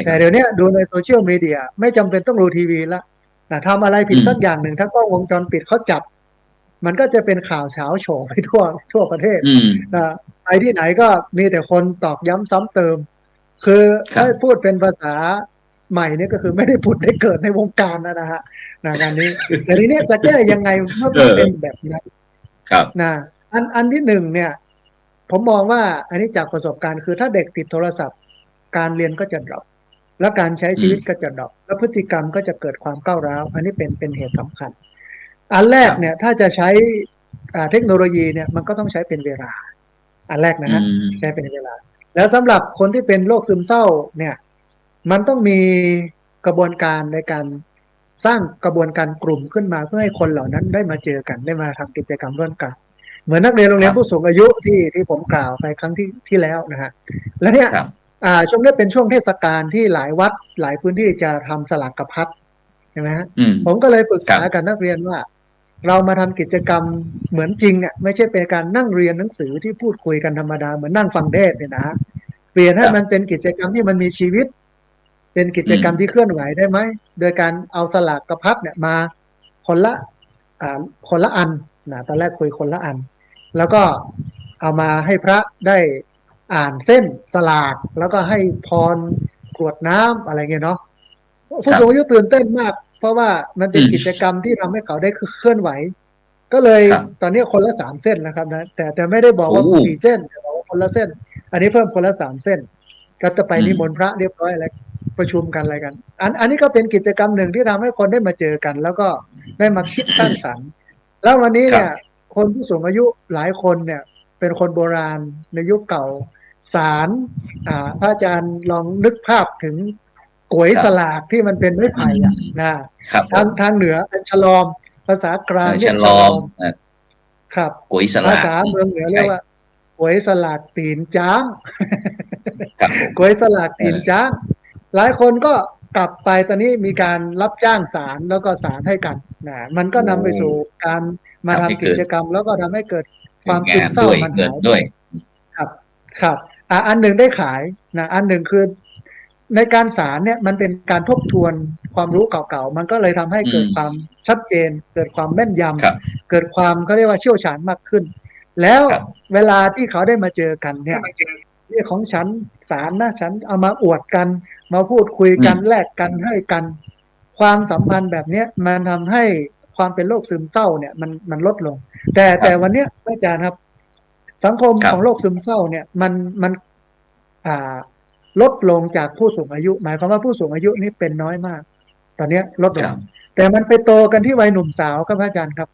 แต่เดี๋ยวนี้ดูในโซเชียลมีเดียไม่จำเป็นต้องดูทีวีแล้วทำอะไรผิดสักอย่างหนึ่งถ้ากล้องวงจรปิดเขาจับมันก็จะเป็นข่าวเช้าโฉไปทั่วประเทศไปที่ไหนก็มีแต่คนตอกย้ำซ้ำเติมคือถ้าพูดเป็นภาษาใหม่เนี่ยก็คือไม่ได้ผุดได้เกิดในวงการนะฮะงานนี้แต่ทีนี้จะแก้ยังไงเมื่อมันเป็นแบบนั้นนะอันที่หนึ่งเนี่ยผมมองว่าอันนี้จากประสบการณ์คือถ้าเด็กติดโทรศัพท์การเรียนก็จะดรอปและการใช้ชีวิตก็จะดรอปและพฤติกรรมก็จะเกิดความก้าวร้าวอันนี้เป็นเหตุสำคัญอันแรกเนี่ยถ้าจะใช้เทคโนโลยีเนี่ยมันก็ต้องใช้เป็นเวลาอันแรกนะฮะใช้เป็นเวลาแล้วสำหรับคนที่เป็นโรคซึมเศร้าเนี่ยมันต้องมีกระบวนการในการสร้างกระบวนการกลุ่มขึ้นมาเพื่อให้คนเหล่านั้นได้มาเจอกันได้มาทำกิจกรรมร่วมกันเหมือนนักเรียนโรงเรียนผู้สูงอายุที่ผมกล่าวไปครั้งที่แล้วนะฮะแล้วเนี่ยช่วงนี้เป็นช่วงเทศกาลที่หลายวัดหลายพื้นที่จะทำสลักกพัดใช่ไหมฮะผมก็เลยปรึกษากับนักเรียนว่าเรามาทำกิจกรรมเหมือนจริงอ่ะไม่ใช่เป็นการนั่งเรียนหนังสือที่พูดคุยกันธรรมดาเหมือนนั่งฟังเทศน์เนี่ยนะเปลี่ยนให้มันเป็นกิจกรรมที่มันมีชีวิตเป็นกิจกรรมที่เคลื่อนไหวได้ไหมโดยการเอาสลากกระพัดเนี่ยมาคนละอันนะตอนแรกคุยคนละอันแล้วก็เอามาให้พระได้อ่านเส้นสลากแล้วก็ให้พรกรวดน้ำอะไรเงี้ยเนาะผู้สูงอายุตื่นเต้นมากเพราะว่ามันเป็นกิจกรรมที่ทำให้เขาได้เคลื่อนไหวก็เลยตอนนี้คนละ3 เส้นนะครับนะแต่ไม่ได้บอกว่า4 เส้นแต่บอกว่าคนละเส้นอันนี้เพิ่มคนละ3 เส้นก็จะไปนิมนต์พระเรียบร้อยแล้วประชุมกันอะไรกันอันนี้ก็เป็นกิจกรรมหนึ่งที่ทำให้คนได้มาเจอกันแล้วก็ได้มาคิดสร้างสรรค์แล้ววันนี้เนี่ยคนผู้สูงอายุหลายคนเนี่ยเป็นคนโบราณในยุคเก่าสารพระอาจารย์ลองนึกภาพถึงก๋วยสลากที่มันเป็นไม้ไผ่นะทางเหนือฉลอมภาษากลางเรียกฉลอมครับก๋วยสลากภาษาเมืองเหนือเรียกว่าก๋วยสลากตีนจ้างก๋วยสลากตีนจ้างหลายคนก็กลับไปตอนนี้มีการรับจ้างสารแล้วก็สารให้กันนะมันก็นำไปสู่การ มาทำ ทำให้ กิ เกิด จกรรมแล้วก็ทำให้เกิดความ งา ซึม น เศร้า ด้วย มัน เงิน หาย ด้วย ครับครับอันหนึ่งได้ขายนะอันหนึ่งคือในการสารเนี่ยมันเป็นการทบทวนความรู้เก่าๆมันก็เลยทำให้เกิดความชัดเจน เกิดความแม่นย ครับ ำเกิดความเขาเรียกว่าเชี่ยวชาญมากขึ้น แล้ว ครับ เวลาที่เขาได้มาเจอกันเนี่ยนี่ของฉันสารนะฉันเอามาอวดกัน มาพูดคุยกันแลกกันให้กัน ความสัมพันธ์แบบเนี้ยมันทำให้ความเป็นโรคซึมเศร้าเนี่ยมันลดลง แต่วันเนี้ยอาจารย์ครับ สังคม ครับ ของโรคซึมเศร้าเนี่ยมันลดลงจากผู้สูงอายุ หมายความว่าผู้สูงอายุนี่เป็นน้อยมาก ตอนเนี้ยลดล ค ง รับ แต่มันไปโตกันที่วัยหนุ่มสาวครับอาจารย์ครับ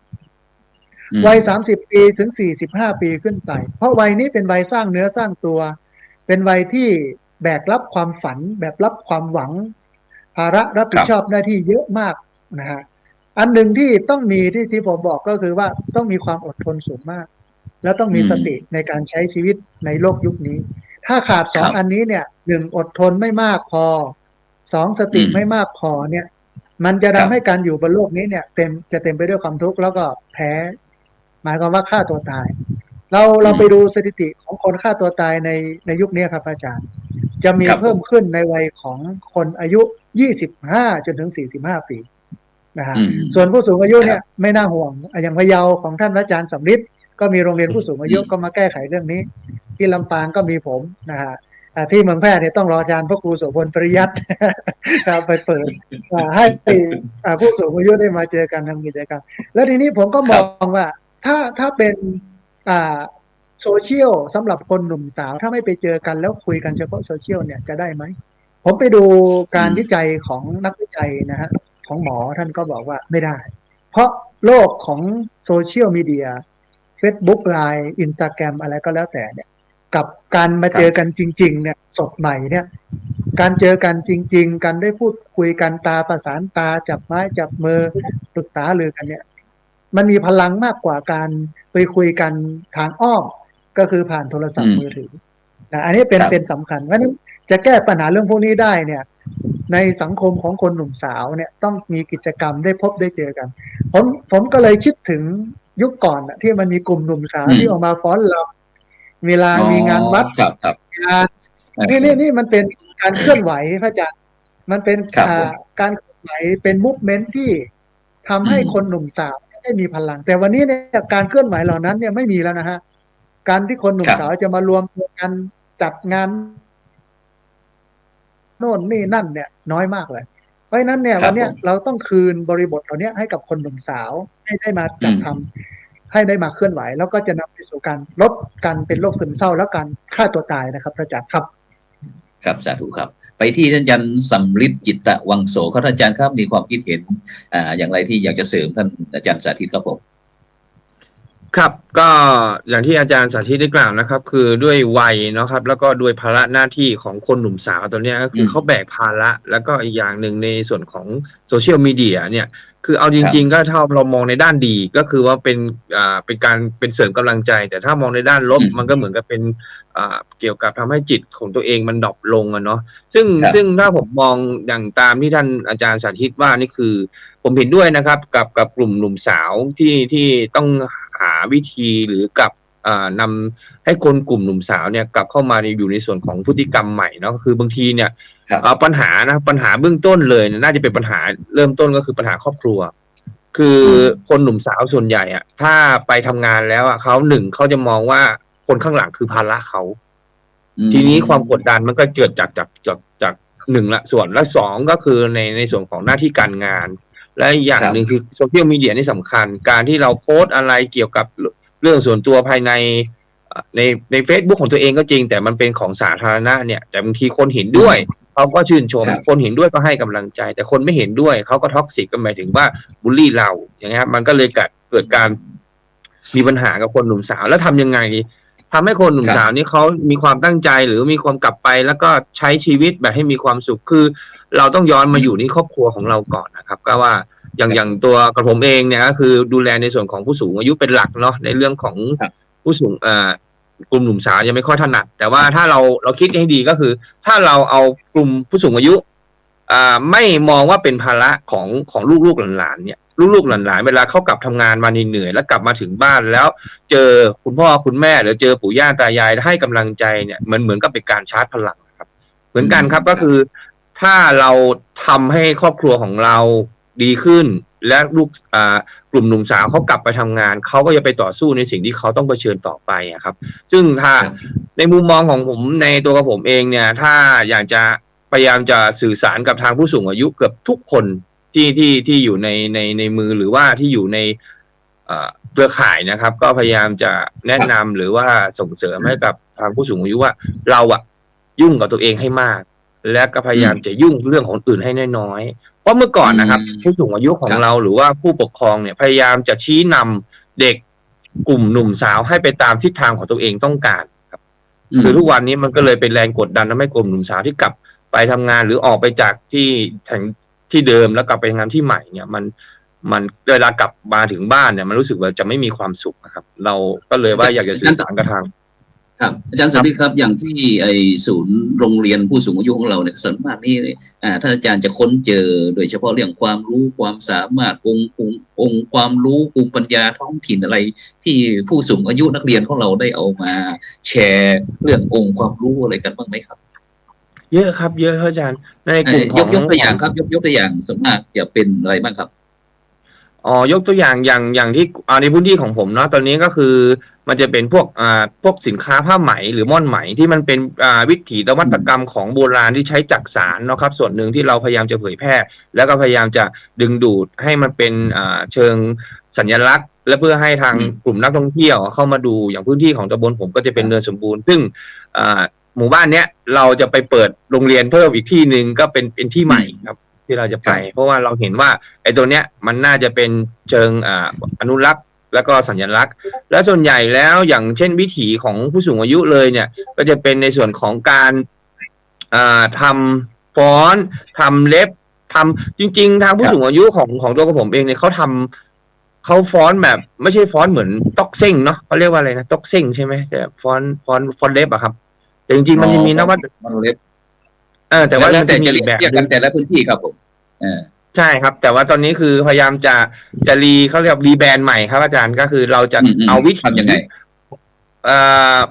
อืม วัย30 ปีถึง45 ปีขึ้นไป เพราะวัยนี้เป็นวัยสร้างเนื้อสร้างตัว เป็นวัยที่แบกรับความฝัน แบกรับความหวัง ภาระรับผิดชอบหน้าที่เยอะมากนะฮะอันหนึ่งที่ต้องมีที่ผมบอกก็คือว่าต้องมีความอดทนสูงมาก แล้วต้องมีสติในการใช้ชีวิตในโลกยุคนี้ ถ้าขาดสอง ครับ อันนี้เนี่ยหนึ่งอดทนไม่มากพอสองสติไม่มากพอเนี่ย มันจะ ครั ทำ บ ให้การอยู่บนโลกนี้เนี่ยจะเต็มไปด้วยความทุกข์แล้วก็แพ้ หมายความว่าฆ่าตัวตาย เราไปดูสถิติของคนฆ่าตัวตายในยุคนี้ครับอาจารย์ จะมี ครับ เพิ่มขึ้นในวัยของคนอายุ 25 จนถึง 45 ปีนะฮะ อืม ส่วนผู้สูงอายุเนี่ย ครับ ไม่น่าห่วงอย่างพะเยาของท่านอาจารย์สำริดก็มีโรงเรียนผู้สูงอายุ อืม ก็มาแก้ไขเรื่องนี้ ที่ลำปางก็มีผมนะฮะที่เมืองแพร่เนี่ยต้องรออาจารย์พระครูโสพลปริยัติ ครับไปเปิดให้ผู้สูงอายุได้มาเจอกันทำกิจกรรมแล้วทีนี้ผมก็มองว่าถ้าเป็นโซเชียลสำหรับคนหนุ่มสาวถ้าไม่ไปเจอกันแล้วคุยกันเฉพาะโซเชียลเนี่ยจะได้ไหมผมไปดูการวิจัยของนักวิจัยนะฮะของหมอท่านก็บอกว่าไม่ได้ เพราะโลกของโซเชียลมีเดีย Facebook Line Instagram อะไรก็แล้วแต่เนี่ยกับการมาเจอกันจริงๆเนี่ยสดใหม่เนี่ยการเจอกันจริงๆกันได้พูดคุยกันตาประสานตาจับไม้จับมือปรึกษารือกันเนี่ยมันมีพลังมากกว่าการไปคุยกันทางอ้อมก็คือผ่านโทรศัพท์มือถือนะอันนี้เป็นสำคัญเพราะฉะนั้นจะแก้ปัญหาเรื่องพวกนี้ได้เนี่ยในสังคมของคนหนุ่มสาวเนี่ยต้องมีกิจกรรมได้พบได้เจอกันผมก็เลยคิดถึงยุคก่อนที่มันมีกลุ่มหนุ่มสาวที่ออกมาฟ้อนรำเวลามีงานวัด ครับ งานนี่มันเป็นการเคลื่อนไหวพระอาจารย์มันเป็นการเคลื่อนไหวเป็นมูฟเมนต์ที่ทำให้คนหนุ่มสาวได้มีพลังแต่วันนี้เนี่ยการเคลื่อนไหวเหล่านั้นเนี่ยไม่มีแล้วนะฮะการที่คนหนุ่มสาวจะมารวมตัวกันจัดงานโน่นนี่นั่นเนี่ยน้อยมากเลยเพราะฉะนั้นเนี่ยวันนี้เราต้องคืนบริบทเหล่านี้ให้กับคนหนุ่มสาวให้ได้มาจัดทำให้ได้มาเคลื่อนไหวแล้วก็จะนำไปสู่การลดการเป็นโรคซึมเศร้าและการฆ่าตัวตายนะครับพระอาจารย์ครับครับสาธุครับไปที่ท่านอาจารย์สำริดจิตตะวังโสครับท่านอาจารย์ครับมีความคิดเห็นอย่างไรที่อยากจะเสริมท่านอาจารย์สาธิตครับผมครับก็อย่างที่อาจารย์สาธิตได้กล่าวนะครับคือด้วยวัยนะครับแล้วก็ด้วยภาระหน้าที่ของคนหนุ่มสาวตัวเนี้ยก็คือเขาแบกภาระแล้วก็อีกอย่างหนึ่งในส่วนของโซเชียลมีเดียเนี่ยคือเอาจริงๆก็ถ้าเรามองในด้านดีก็คือว่าเป็นการเป็นเสริมกำลังใจแต่ถ้ามองในด้านลบมันก็เหมือนกับเป็นเกี่ยวกับทำให้จิตของตัวเองมันดรอปลงเนาะซึ่งถ้าผมมองอย่างตามที่ท่านอาจารย์สาธิตว่านี่คือผมเห็นด้วยนะครับกับกลุ่มหนุ่มสาวที่ต้องหาวิธีหรือกับนำให้คนกลุ่มหนุ่มสาวเนี่ยกลับเข้ามาอยู่ในส่วนของพฤติกรรมใหม่เนาะคือบางทีเนี่ยปัญหาเบื้องต้นเลยน่าจะเป็นปัญหาเริ่มต้นก็คือปัญหาครอบครัวคือคนหนุ่มสาวส่วนใหญ่อะถ้าไปทำงานแล้วอะเขาจะมองว่าคนข้างหลังคือภาระเขาทีนี้ความกดดันมันก็เกิดจากหนึ่งละส่วนและสองก็คือในส่วนของหน้าที่การงานและอย่างหนึ่งคือโซเชียลมีเดียนี่สำคัญการที่เราโพสต์อะไรเกี่ยวกับเรื่องส่วนตัวภายใน Facebook ของตัวเองก็จริงแต่มันเป็นของสาธารณะเนี่ยแต่บางทีคนเห็นด้วยเขาก็ชื่นชมคนเห็นด้วยก็ให้กำลังใจแต่คนไม่เห็นด้วยเขาก็ท็อกซิกก็หมายถึงว่าบูลลี่เราอย่างเงี้ยมันก็เลยเกิดการมีปัญหากับคนหนุ่มสาวแล้วทำยังไงทำให้คนหนุ่มสาวนี่เขามีความตั้งใจหรือมีความกลับไปแล้วก็ใช้ชีวิตแบบให้มีความสุขคือเราต้องย้อนมาอยู่ในครอบครัวของเราก่อนนะครับก็ว่าอย่างตัวกระผมเองเนี่ยก็คือดูแลในส่วนของผู้สูงอายุเป็นหลักเนาะในเรื่องของผู้สูงกลุ่มหนุ่มสาวยังไม่ค่อยถนัดแต่ว่าถ้าเราคิดให้ดีก็คือถ้าเราเอากลุ่มผู้สูงอายุ ไม่มองว่าเป็นภาระของลูกๆหลานๆเนี่ยลูกๆหลานๆเวลาเขากลับทำงานมาเหนื่อยแล้วกลับมาถึงบ้านแล้วเจอคุณพ่อคุณแม่หรือเจอปู่ย่าตายายให้กำลังใจเนี่ยเหมือนกับเป็นการชาร์จพลังครับเหมือนกันครับก็คือถ้าเราทำให้ครอบครัวของเราดีขึ้นและกลุ่มหนุ่มสาวเขากลับไปทำงานเขาก็จะไปต่อสู้ในสิ่งที่เขาต้องเผชิญต่อไปครับซึ่งถ้าในมุมมองของผมในตัวกับผมเองเนี่ยถ้าอยากจะพยายามจะสื่อสารกับทางผู้สูงอายุเกือบทุกคนที่อยู่ในมือหรือว่าที่อยู่ในเครือข่ายนะครับก็พยายามจะแนะนำหรือว่าส่งเสริมให้กับทางผู้สูงอายุว่าเรายุ่งกับตัวเองให้มากและก็พยายามจะยุ่งเรื่องของอื่นให้น้อยๆเพราะเมื่อก่อนนะครับผู้สูงอายุของเราหรือว่าผู้ปกครองเนี่ยพยายามจะชี้นำเด็กกลุ่มหนุ่มสาวให้ไปตามทิศทางของตัวเองต้องการครับคือทุกวันนี้มันก็เลยเป็นแรงกดดันทำให้กลุ่มหนุ่มสาวที่กลับไปทำงานหรือออกไปจากที่เดิมแล้วกลับไปทำงานที่ใหม่เนี่ยมันเวลากลับมาถึงบ้านเนี่ยมันรู้สึกว่าจะไม่มีความสุขนะครับเราก็เลยว่าอยากจะสื่อสารกับทางครับอาจารย์สมฤทธิ์ครับอย่างที่ศูนย์โรงเรียนผู้สูงอายุของเราเนี่ยส่วนมากนี่ท่านอาจารย์จะค้นเจอโดยเฉพาะเรื่องความรู้ความสามารถองค์ความรู้ภูมิปัญญาท้องถิ่นอะไรที่ผู้สูงอายุนักเรียนของเราได้เอามาแชร์เรื่ององค์ความรู้อะไรกันบ้างไหมครับเยอะครับเยอะครับอาจารย์ในกลุ่มของยกตัวอย่างครับยกตัวอย่างส่วนมากจะเป็นอะไรบ้างครับยกตัวอย่างอย่างที่ในพื้นที่ของผมเนาะตอนนี้ก็คือมันจะเป็นพวกสินค้าผ้าไหมหรือม่อนไหมที่มันเป็นวิถีนวัตกรรมของโบราณที่ใช้จักสานนะครับส่วนหนึ่งที่เราพยายามจะเผยแพร่แล้วก็พยายามจะดึงดูดให้มันเป็นเชิงสัญลักษณ์และเพื่อให้ทางกลุ่มนักท่องเที่ยวเข้ามาดูอย่างพื้นที่ของตำบลผมก็จะเป็นเนินสมบูรณ์ซึ่งหมู่บ้านเนี้ยเราจะไปเปิดโรงเรียนเพิ่มอีกที่หนึ่งก็เป็นที่ใหม่ครับที่เราจะไปเพราะว่าเราเห็นว่าไอ้ตัวเนี้ยมันน่าจะเป็นเชิงอนุรักษ์แล้วก็สัญลักษณ์และส่วนใหญ่แล้วอย่างเช่นวิถีของผู้สูงอายุเลยเนี่ยก็จะเป็นในส่วนของการทำฟ้อนทำเล็บทำจริงๆทางผู้สูงอายุของตัวกับผมเองเนี่ยเขาฟ้อนแบบไม่ใช่ฟ้อนเหมือนต๊อกเซ้งเนาะเขาเรียกว่าอะไรนะต๊อกเซ้งใช่ไหมแต่ฟ้อนเล็บอะครับแต่จริงๆมันจะมีนะว่าเล็บแต่ว่ามันจะมีแบบกันแต่ละพื้นที่ครับผมใช่ครับแต่ว่าตอนนี้คือพยายามจะเขาเรียกรีแบรนด์ใหม่ครับอาจารย์ก็คือเราจะเอาวิธียังไง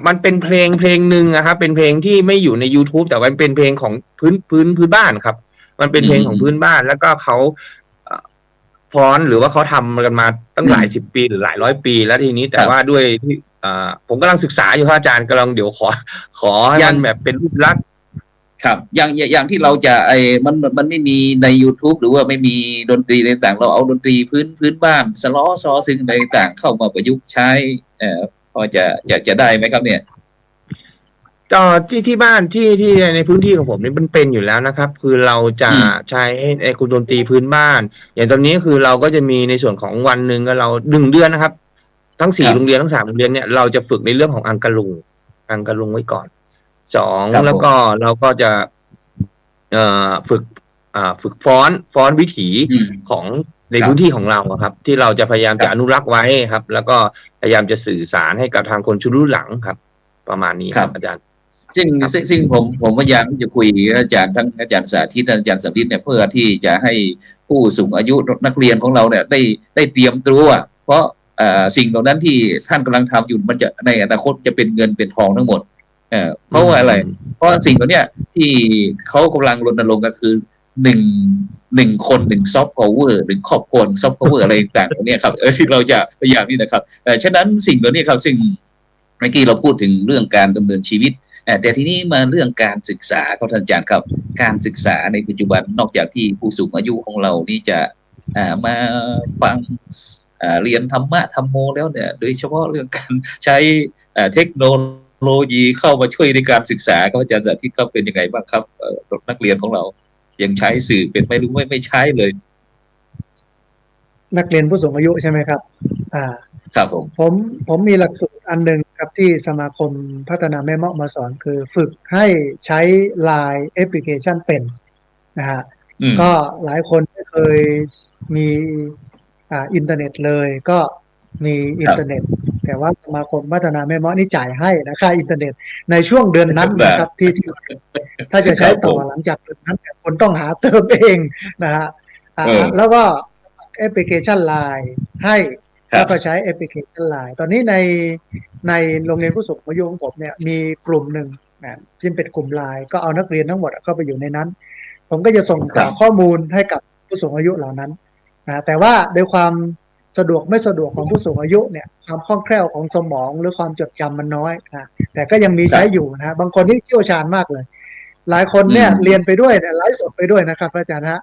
มันเป็นเพลงหนึ่งนะครับเป็นเพลงที่ไม่อยู่ใน YouTube แต่ว่าเป็นเพลงของพื้นบ้านครับมันเป็นเพลงของพื้นบ้านแล้วก็เขาฟ้อนหรือว่าเขาทำกันมาตั้งหลายสิบปีหรือหลายร้อยปีแล้วทีนี้แต่ว่าด้วยที่ผมกำลังศึกษาอยู่ครับอาจารย์กำลังเดี๋ยวขอให้มันแบบเป็นรูปลักษณ์ครับอย่างที่เราจะมันไม่มีใน YouTube หรือว่าไม่มีดนตรีต่างๆเราเอาดนตรีพื้นบ้านสล้อซอซึ่งอะไรต่างเข้ามาประยุกต์ใช้พอจะได้ไหมครับเนี่ยที่บ้านที่ในพื้นที่ของผมนี่มันเป็นอยู่แล้วนะครับคือเราจะใช้คุณดนตรีพื้นบ้านอย่างตอนนี้คือเราก็จะมีในส่วนของวันหนึ่งก็เรา1 เดือนนะครับทั้ง4 โรงเรียนทั้ง3 โรงเรียนเนี่ยเราจะฝึกในเรื่องของอังกะลุงไว้ก่อน2แล้วก็เราก็จะฝึกฟ้อนวิถีของในพื้นที่ของเราครับที่เราจะพยายามจะอนุรักษ์ไว้ครับแล้วก็พยายามจะสื่อสารให้กับทางคนรุ่นหลังครับประมาณนี้ครับอาจารย์ซึ่งผมพยายามจะคุยกับอาจารย์ทั้งอาจารย์สาธิตอาจารย์สมฤทธิ์เนี่ยเพื่อที่จะให้ผู้สูงอายุนักเรียนของเราเนี่ยได้เตรียมตัวเพราะสิ่งเหล่านั้นที่ท่านกำลังทำอยู่มันจะในอนาคตจะเป็นเงินเป็นทองทั้งหมดเพราะว่าอะไรเพราะสิ่งเหล่านี้ที่เขากำลังรณรงค์ก็คือหนึ่งคน1 ซอฟต์พาวเวอร์1 ครอบครัวซอฟต์พาวเวอร์อะไรต่างๆเนี่ยครับที่เราจะพยายามนี่นะครับฉะนั้นสิ่งเหล่านี้ครับซึ่งเมื่อกี้เราพูดถึงเรื่องการดำเนินชีวิตแต่ทีนี้มาเรื่องการศึกษาครับท่านอาจารย์ครับการศึกษาในปัจจุบันนอกจากที่ผู้สูงอายุของเรานี่จะมาฟังเรียนธรรมะธรรมโมแล้วเนี่ยโดยเฉพาะเรื่องการใช้เทคโนโลยีเข้ามาช่วยในการศึกษาครับอาจารย์สาธิตครับเป็นยังไงบ้างครับนักเรียนของเรายังใช้สื่อเป็นไหมหรือไม่ใช้เลยนักเรียนผู้สูงอายุใช่ไหมครับครับผมมีหลักสูตรอันหนึ่งครับที่สมาคมพัฒนาแม่เมาะมาสอนคือฝึกให้ใช้ LINE แอปพลิเคชันเป็นนะฮะก็หลายคนไม่เคยมีอินเทอร์เน็ตเลยก็มีอินเทอร์เน็ตแต่ว่าสมาคมพัฒนาแม่เมาะนี่จ่ายให้นะค่าอินเทอร์เน็ตในช่วงเดือนนั้นนะครับที่ ถ้าจะใช้ต่อ ครับผม หลังจากนั้นเนี่ยคนต้องหาเติมเองนะฮะแล้วก็แอปพลิเคชัน LINE ให้แล้วก็ใช้แอปพลิเคชัน LINE ตอนนี้ในโรงเรียนผู้สูงอายุของผมเนี่ยมีกลุ่มหนึ่งนะซึ่งเป็นกลุ่ม LINE ก็เอานักเรียนทั้งหมดเข้าไปอยู่ในนั้น ผมก็จะส่งต่อข้อมูลให้กับผู้สูงอายุเหล่านั้นนะแต่ว่าโดยความสะดวกไม่สะดวกของผู้สูงอายุเนี่ยความคล่องแคล่วของสมองหรือความจดจำมันน้อยนะแต่ก็ยังมีใช้อยู่นะบางคนที่เชี่ยวชาญมากเลยหลายคนเนี่ยเรียนไปด้วยเนี่ยไลฟ์สดไปด้วยนะครับอาจารย์ฮะ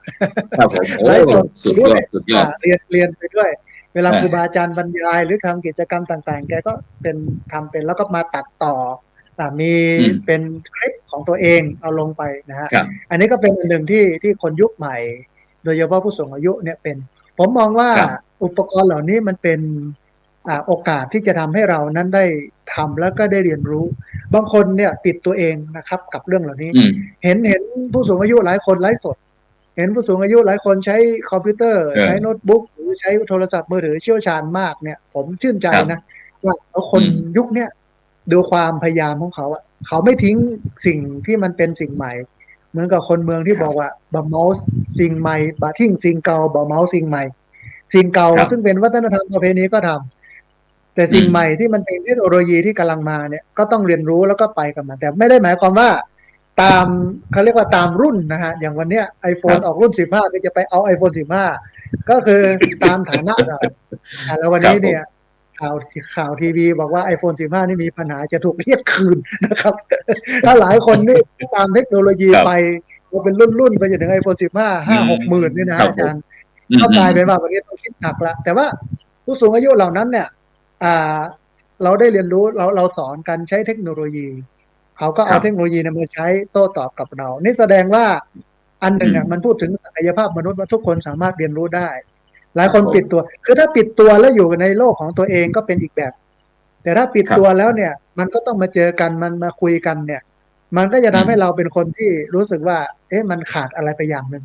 ครับผมโอ้ ไลฟ์สด สุด ด้ ย ว อย ดสุดยอด เรียนไปด้วย เวลาครูบาอาจารย์บรรยายหรือทำกิจกรรมต่างๆแกก็ทำเป็นแล้วก็มาตัดต่อมีเป็นคลิปของตัวเองเอาลงไปนะฮะ อันนี้ก็เป็นอันหนึ่งที่คนยุคใหม่โดยเฉพาะผู้สูงอายุเนี่ยเป็นผมมองว่าอุปกรณ์เหล่านี้มันเป็นโอกาสที่จะทำให้เรานั้นได้ทำแล้วก็ได้เรียนรู้บางคนเนี่ยติดตัวเองนะครับกับเรื่องเหล่านี้เห็นผู้สูงอายุหลายคนไลฟ์สดเห็นผู้สูงอายุหลายคนใช้คอมพิวเตอร์ใช้โน้ตบุ๊กหรือใช้โทรศัพท์มือถือเชี่ยวชาญมากเนี่ยผมชื่นใจนะว่าคนยุคเนี้ยดูความพยายามของเขาอะเขาไม่ทิ้งสิ่งที่มันเป็นสิ่งใหม่เหมือนกับคนเมืองที่บอกว่าบ่เมาส์สิ่งใหม่บ่ทิ้งสิ่งเก่าบ่เมาส์สิ่งใหม่สิ่งเก่าซึ่งเป็นวัฒนธรรมประเพณีก็ทำแต่สิ่งใหม่ที่มันเป็นเทคโนโลยีที่กำลังมาเนี่ยก็ต้องเรียนรู้แล้วก็ไปกับมันแต่ไม่ได้หมายความว่าตามเขาเรียกว่าตามรุ่นนะฮะอย่างวันเนี้ย iPhone ออกรุ่น15ก็จะไปเอา iPhone 15ก็คือตามฐานะเราแล้ววันนี้เนี่ยข่าวทีวีบอกว่า iPhone 15นี่มีปัญหาจะถูกเรียกคืนนะครับถ้าหลายคนนี่ตามเทคโนโลยีไปเป็นรุ่นไปจนถึง iPhone 15 5-6 หมื่นนี่นะอาจารย์ก็กลายเป็นว่าวันนี้ต้องคิดหนักละแต่ว่าผู้สูงอายุเหล่านั้นเนี่ยเราได้เรียนรู้เราสอนกันใช้เทคโนโลยีเขาก็เอาเทคโนโลยีมาใช้โต้ตอบกับเรานี่แสดงว่าอันหนึ่งมันพูดถึงศักยภาพมนุษย์ว่าทุกคนสามารถเรียนรู้ได้หลายคนปิดตัวคือถ้าปิดตัวแล้วอยู่ในโลกของตัวเองก็เป็นอีกแบบแต่ถ้าปิดตัวแล้วเนี่ยมันก็ต้องมาเจอกันมันมาคุยกันเนี่ยมันก็จะทำให้เราเป็นคนที่รู้สึกว่ามันขาดอะไรไปอย่างหนึ่ง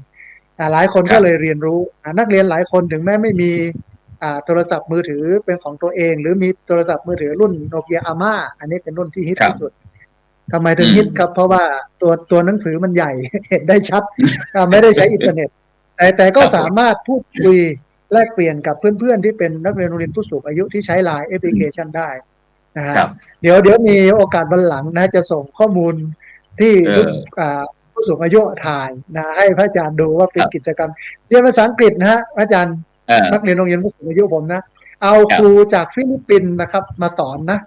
หลายคนก็เลยเรียนรู้นักเรียนหลายคนถึงแม้ไม่มีโทรศัพท์มือถือเป็นของตัวเองหรือมีโทรศัพท์มือถือรุ่นโนเกียอาม่าอันนี้เป็นรุ่นที่ฮิตที่สุดทำไมถึงฮิตครับเพราะว่าตัวหนังสือมันใหญ่ เห็นได้ชัดไม่ได้ใช้อินเทอร์เน็ตแต่ก็สามารถพูดคุยแลกเปลี่ยนกับเพื่อนๆที่เป็นนักเรียนโรงเรียนผู้สูงอายุที่ใช้ LINE แอปพลิเคชันได้นะฮะเดี๋ยวมีโอกาสวันหลังนะจะส่งข้อมูลที่ผู้สูงอายุถ่ายนะให้พระอาจารย์ดูว่าเป็นกิจกรรมเรียนภาษาอังกฤษนะฮะอาจารย์นักเรียนโรงเรียนผู้สูงอายุผมนะเอาครูจากฟิลิปปินส์นะครับมาสอนนะ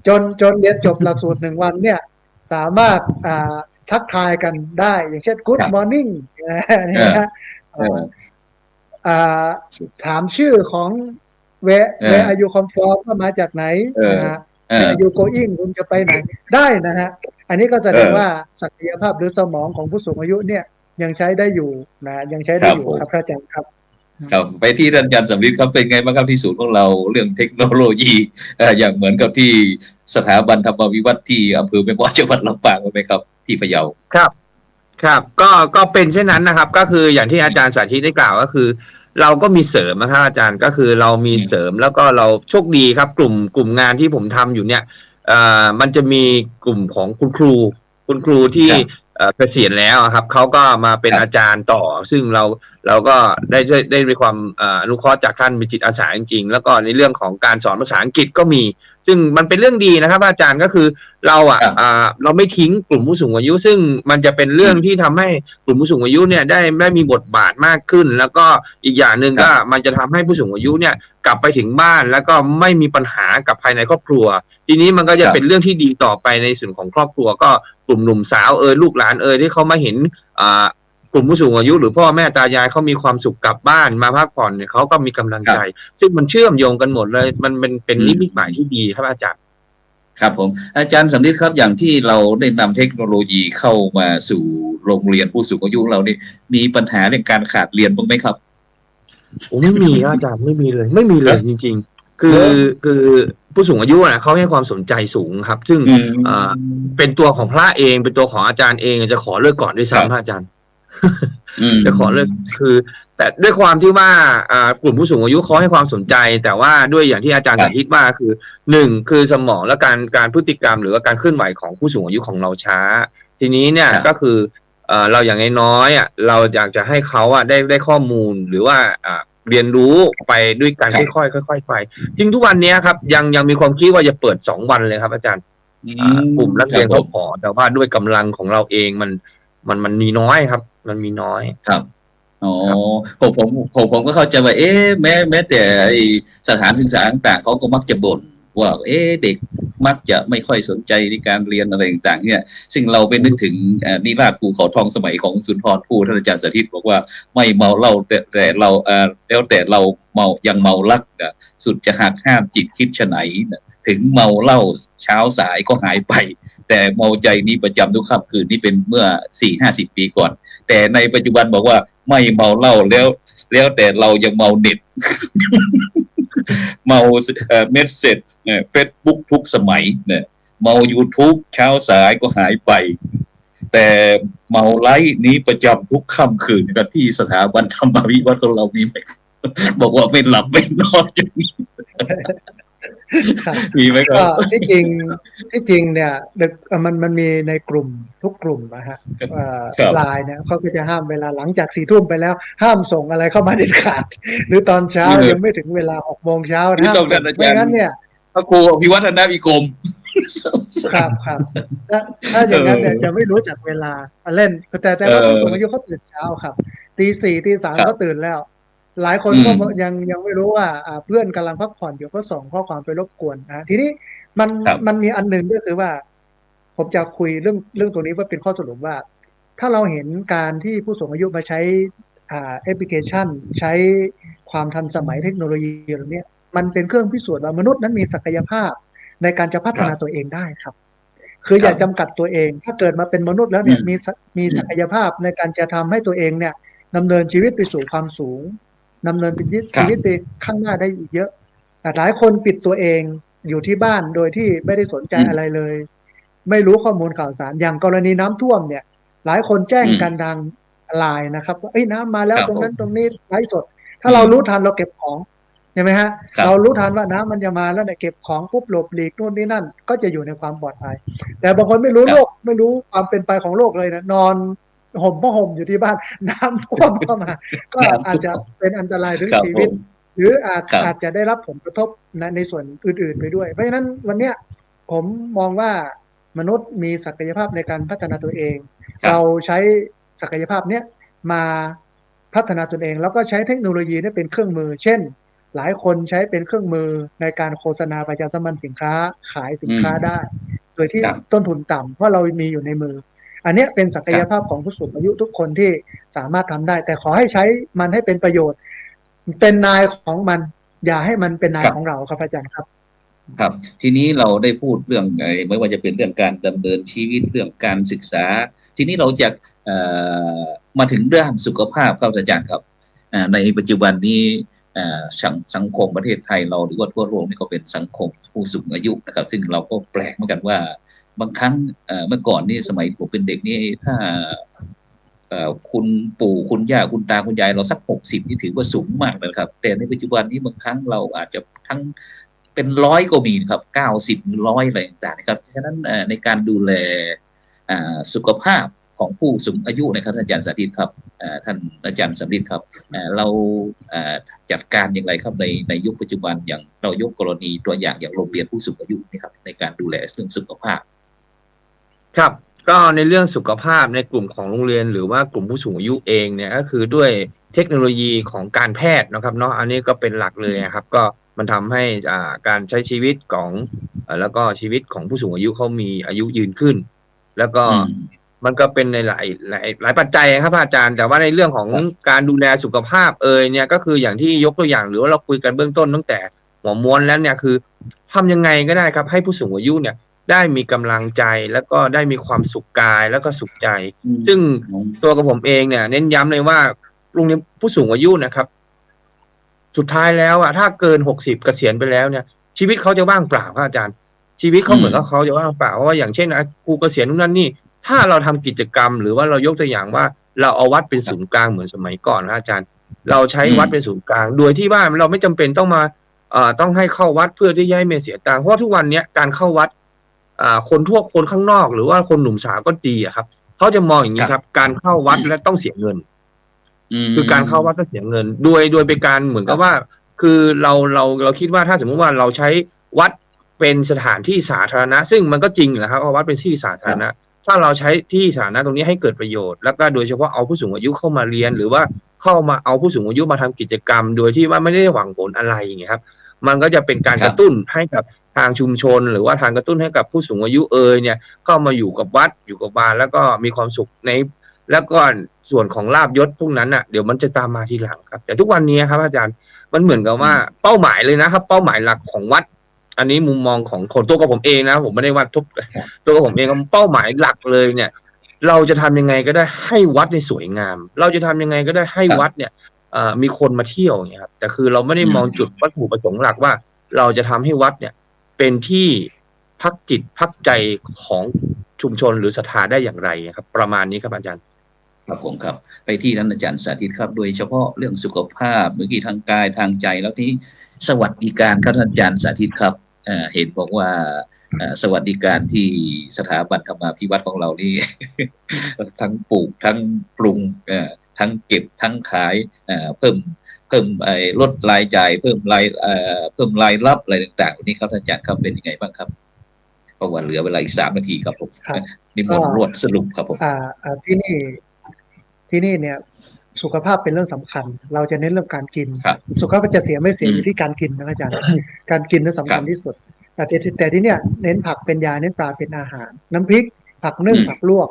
จนเรียนจบหลักสูตร1 วันเนี่ยสามารถทักทายกันได้อย่างเช่น Good morning นะถามชื่อของ where are you come from ว่ามาจากไหนนะฮะ where are you going คุณจะไปไหนได้นะฮะอันนี้ก็แสดงว่าศักยภาพหรือสมองของผู้สูงอายุเนี่ยยังใช้ได้อยู่นะยังใช้ได้อยู่ครับพระอาจารย์ครับไปที่ท่านอาจารย์สำริดครับเป็นไงบ้างครับที่ศูนย์ของเราเรื่องเทคโนโลยีอย่างเหมือนกับที่สถาบันธรรมวิวัฒน์ที่อำเภอแม่ม้อจังหวัดลำปางไหมครับที่พะเยาครับก็เป็นเช่นนั้นนะครับก็คืออย่างที่อาจารย์สาธิตได้กล่าวก็คือเราก็มีเสริมนะครับอาจารย์ก็คือเรามีเสริมแล้วก็เราโชคดีครับกลุ่มงานที่ผมทำอยู่เนี่ยมันจะมีกลุ่มของคุณครูที่เกษียณแล้วครับเขาก็มาเป็นอาจารย์ต่อซึ่งเราก็ได้ด้วยความอนุเคราะห์จากท่านมีจิตอาสาจริงๆแล้วก็ในเรื่องของการสอนภาษาอังกฤษก็มีซึ่งมันเป็นเรื่องดีนะครับอาจารย์ก็คือเราเราไม่ทิ้งกลุ่มผู้สูงอายุซึ่งมันจะเป็นเรื่องที่ทำให้กลุ่มผู้สูงอายุเนี่ยได้มีบทบาทมากขึ้นแล้วก็อีกอย่างหนึ่งก็มันจะทำให้ผู้สูงอายุเนี่ยกลับไปถึงบ้านแล้วก็ไม่มีปัญหากับภายในครอบครัวทีนี้มันก็จะเป็นเรื่องที่ดีต่อไปในส่วนของครอบครัวก็กลุ่มหนุ่มสาวลูกหลานที่เขามาเห็นกลุ่มผู้สูงอายุหรือพ่อแม่ตายายเขามีความสุขกลับบ้านมาพักผ่อนเนี่ยเขาก็มีกำลังใจซึ่งมันเชื่อมโยงกันหมดเลยมันเป็นนิมิตหมายที่ดีครับอาจารย์ครับผมอาจารย์สำริดครับอย่างที่เราได้นำเทคโนโลยีเข้ามาสู่โรงเรียนผู้สูงอายุเรานี่มีปัญหาเรื่องการขาดเรียนบ้างไหมครับไม่มีอาจารย์ไม่มีเลยจริงๆคือผู้สูงอายุเขาให้ความสนใจสูงครับซึ่งเป็นตัวของพระเองเป็นตัวของอาจารย์เองจะขอเลิกก่อนด้วยซ้ำอาจารย์จะขอเลิกคือแต่ด้วยความที่ว่ากลุ่มผู้สูงอายุเขาให้ความสนใจแต่ว่าด้วยอย่างที่อาจารย์สาธิตว่าคือ1คือสมองและการพฤติกรรมหรือว่าการเคลื่อนไหวของผู้สูงอายุของเราช้า ทีนี้เนี่ย ครับ ก็คือเราอย่างน้อยๆเราอยากจะให้เขาได้ข้อมูลหรือว่าเรียนรู้ไปด้วยกัน ครับ ค่อยๆค่อยๆไปจริงทุกวันนี้ครับยังมีความคิดว่าจะเปิด2 วันเลยครับอาจารย์กลุ่มนักเรียนเขาขอแต่ว่าด้วยกำลังของเราเองมันมีน้อยครับ มันมีน้อย ครับอ๋อผมก็เข้าใจว่าแม้แต่ไอ้สถานศึกษาต่างๆเขาก็มักจะบ่นว่าเด็กมักจะไม่ค่อยสนใจในการเรียนอะไรต่างๆเนี่ยซึ่งเราไปนึกถึงนิราศภูเขาทองสมัยของสุนทรภู่ท่านอาจารย์สาธิตบอกว่าไม่เมาเหล้าแต่เราแล้วแต่เราเมายังเมารักนะสุดจะหักห้ามจิตคิดไฉนนะถึงเมาเหล้าเช้าสายก็หายไปแต่เมาใจนี้ประจำทุกค่ำคืนนี่เป็นเมื่อ 4-50 ปีก่อนแต่ในปัจจุบันบอกว่าไม่เมาเหล้าแล้วแต่เรายังเมาเน็ต เมาเมสเซจเฟซบุ๊กทุกสมัยเนี่ยเมา YouTube เช้าสายก็หายไปแต่เมาไลฟ์นี้ประจำทุกค่ำคืนนะครับที่สถาบันธรรมวิวัฒน์ของเรามีไหม บอกว่าไม่หลับไม่นอนอย่างนี้ ครับ มีไหมครั ก็ บ ที่จริงเนี่ยมันมีในกลุ่มทุกกลุ่มนะฮะ ครับ ไลน์เนี่ยเขาก็จะห้ามเวลาหลังจาก4 ทุ่มไปแล้ว ห้ามส่งอะไรเข้ามาเด็ดขาด หรือตอนเช้ายังไม่ถึงเวลา6 โมงเช้า นี่ ห้าม ต้อง ส่ กาง รอาจารย์ ไม่งั้นเนี่ย พระครูพิวัฒนวิกรม ครับถ้าอย่างนั้นเนี่ยจะไม่รู้จักเวลาเล่นแต่ว่าผู้สูงอายุเขาตื่นเช้าครับตี 4 ตี 3เขาตื่นแล้ว หลายคนก็ยังไม่รู้ว่าเพื่อนกำลังพักผ่อนอยู่ก็ส่งข้อความไปรบกวนนะทีนี้มันมีอันหนึ่งก็คือว่า ผมจะคุยเรื่องตรงนี้ว่าเป็นข้อสรุปว่า ถ้าเราเห็นการที่ผู้สูงอายุมาใช้แอปพลิเคชัน ใช้ความทันสมัยเทคโนโลยีเหล่านี้มันเป็นเครื่องพิสูจน์ว่ามนุษย์นั้นมีศักยภาพในการจะพัฒนาตัวเองได้ครับ คืออย่าจำกัดตัวเอง ถ้าเกิดมาเป็นมนุษย์แล้วเนี่ยมีศักยภาพในการจะทำให้ตัวเองเนี่ยดำเนินชีวิตไปสู่ความสูงดำเนินชีวิตไปข้างหน้าได้อีกเยอะหลายคนปิดตัวเองอยู่ที่บ้านโดยที่ไม่ได้สนใจอะไรเลย ไม่รู้ข้อมูลข่าวสารอย่างกรณีน้ำท่วมเนี่ยหลายคนแจ้งกันทางไลน์นะครับว่าน้ำมาแล้วตรงนั้นตรงนี้ไลฟ์สด ถ้าเรารู้ทันเราเก็บของใช่ไหมฮะเรารู้ทันว่าน้ำมันจะมาแล้วเนี่ยเก็บของปุ๊บหลบหลีกนู่นนี่นั่นก็จะอยู่ในความปลอดภัยแต่บางคนไม่รู้โลกไม่รู้ความเป็นไปของโลกเลยนะนอนห่มผ้าห่มอยู่ที่บ้านน้ำท่วมเข้ามาก็อาจจะเป็นอันตรายถึงชีวิตหรืออาจจะได้รับผลกระทบในส่วนอื่นๆไปด้วยเพราะฉะนั้นวันเนี้ยผมมองว่ามนุษย์มีศักยภาพในการพัฒนาตัวเองเราใช้ศักยภาพเนี้ยมาพัฒนาตนเองแล้วก็ใช้เทคโนโลยีนี่เป็นเครื่องมือเช่นหลายคนใช้เป็นเครื่องมือในการโฆษณาประชาสัมพันธ์สินค้าขายสินค้าได้โดยที่ต้นทุนต่ำเพราะเรามีอยู่ในมืออันนี้เป็นศักยภาพของผู้สูงอายุทุกคนที่สามารถทำได้แต่ขอให้ใช้มันให้เป็นประโยชน์เป็นนายของมันอย่าให้มันเป็นนายของเราครับอาจารย์ครับครับทีนี้เราได้พูดเรื่องไม่ว่าจะเป็นเรื่องการดำเนินชีวิตเรื่องการศึกษาทีนี้เราจะมาถึงเรื่องสุขภาพครับอาจารย์ครับในปัจจุบันนี้สังคมประเทศไทยเราหรือว่าทั่วโลกนี่ก็เป็นสังคมผู้สูงอายุนะครับซึ่งเราก็แปลกเหมือนกันว่าบางครั้งเมื่อก่อนนี่สมัยผมเป็นเด็กนี่ถ้าคุณปู่คุณย่าคุณตาคุณยายเราสัก60นี่ถือว่าสูงมากนะครับแต่ในปัจจุบันนี้บางครั้งเราอาจจะทั้งเป็น100ก็มีครับ90-100อะไรต่างๆนะครับฉะนั้นในการดูแลสุขภาพของผู้สูงอายุนะครับอาจารย์สาธิตครับท่านอาจารย์สำริดครับเราจัดการอย่างไรครับในยุคปัจจุบันอย่างเรายกกรณีตัวอย่างโรงเรียนผู้สูงอายุนะครับในการดูแลเรื่องสุขภาพครับก็ในเรื่องสุขภาพในกลุ่มของโรงเรียนหรือว่ากลุ่มผู้สูงอายุเองเนี่ยก็คือด้วยเทคโนโลยีของการแพทย์นะครับเนาะอันนี้ก็เป็นหลักเลยครับก็มันทำให้การใช้ชีวิตของแล้วก็ชีวิตของผู้สูงอายุเขามีอายุยืนขึ้นแล้วก็มันก็เป็นในหลายปัจจัยครับอาจารย์แต่ว่าในเรื่องของการดูแลสุขภาพเนี่ยก็คืออย่างที่ยกตัวอย่างหรือว่าเราคุยกันเบื้องต้นตั้งแต่หัวม้วนแล้วเนี่ยคือทำยังไงก็ได้ครับให้ผู้สูงอายุเนี่ยได้มีกำลังใจแล้วก็ได้มีความสุขกายแล้วก็สุขใจซึ่งตัวกับผมเองเนี่ยเน้นย้ำเลยว่าโรงเรียนผู้สูงอายุนะครับสุดท้ายแล้วถ้าเกิน60เกษียณไปแล้วเนี่ยชีวิตเขาจะว่างเปล่าครับอาจารย์ชีวิตเขาเหมือนกับเขาจะว่างเปล่าเพราะว่าอย่างเช่นครูเกษียณนู่นนั่นนี่ถ้าเราทำกิจกรรมหรือว่าเรายกตัวอย่างว่าเราเอาวัดเป็นศูนย์กลางเหมือนสมัยก่อนนะอาจารย์เราใช้วัดเป็นศูนย์กลางโดยที่ว่าเราไม่จำเป็นต้องมาต้องให้เข้าวัดเพื่อที่จะให้เสียตังค์เพราะทุกวันนี้การเข้าวัด คนข้างนอกหรือว่าคนหนุ่มสาวก็ดีอะครับเขาจะมองอย่างนี้ครับการเข้าวัดและต้องเสียเงินคือการเข้าวัดต้องเสียเงินโดยเป็นการเหมือนกับว่าคือเราคิดว่าถ้าสมมุติว่าเราใช้วัดเป็นสถานที่สาธารณะซึ่งมันก็จริงนะครับว่าวัดเป็นที่สาธารณะถ้าเราใช้ที่สาธารณะตรงนี้ให้เกิดประโยชน์แล้วก็โดยเฉพาะเอาผู้สูงอายุเข้ามาเรียนหรือว่าเข้ามาเอาผู้สูงอายุมาทำกิจกรรมโดยที่ว่าไม่ได้หวังผลอะไรอย่างเงี้ยครับมันก็จะเป็นการกระตุ้นให้กับทางชุมชนหรือว่าทางกระตุ้นให้กับผู้สูงอายุเนี่ยเข้ามาอยู่กับวัดอยู่กับบ้านแล้วก็มีความสุขในแล้วก็ส่วนของลาภยศพวกนั้นเดี๋ยวมันจะตามมาทีหลังครับแต่ทุกวันนี้ครับอาจารย์มันเหมือนกับว่าเป้าหมายเลยนะครับเป้าหมายหลักของวัดอันนี้มุมมองของตัวกับผมเองนะผมไม่ได้ว่าทุกตัวกับผมเองเป้าหมายหลักเลยเนี่ยเราจะทำยังไงก็ได้ให้วัดในสวยงามเราจะทำยังไงก็ได้ให้วัดเนี่ยมีคนมาเที่ยวอย่างเงี้ยครับแต่คือเราไม่ได้มองจุดวัตถุประสงค์หลักว่าเราจะทำให้วัดเนี่ยเป็นที่พักจิตพักใจของชุมชนหรือศรัทธาได้อย่างไรครับประมาณนี้ครับอาจารย์ครับผมครับไปที่ท่านอาจารย์สาธิตครับโดยเฉพาะเรื่องสุขภาพเมื่อกี้ทางกายทางใจแล้วที่สวัสดิการครับท่านอาจารย์สาธิตครับเห็นบอกว่าสวัสดิการที่สถาบันธรรมาภิวัตน์ของเรานี่ ทั้งปลูกทั้งปรุงทั้งเก็บทั้งขายเพิ่มลดรายจ่ายเพิ่มรายรับอะไรต่างๆนี่ครับท่านอาจารย์ครับเป็นยังไงบ้างครับเพราะว่าเหลือเวลาอีก3 นาทีครับผมนิมนต์รวดสรุปครับผมที่นี่เนี่ยสุขภาพเป็นเรื่องสำคัญเราจะเน้นเรื่องการกินสุขภาพจะเสียไม่เสียอยู่ที่การกินนะอาจารย์การกินนั้นสำคัญที่สุดแต่ที่เนี่ยเน้นผักเป็นยาเน้นปลาเป็นอาหารน้ำพริกผักนึ่งผักลวก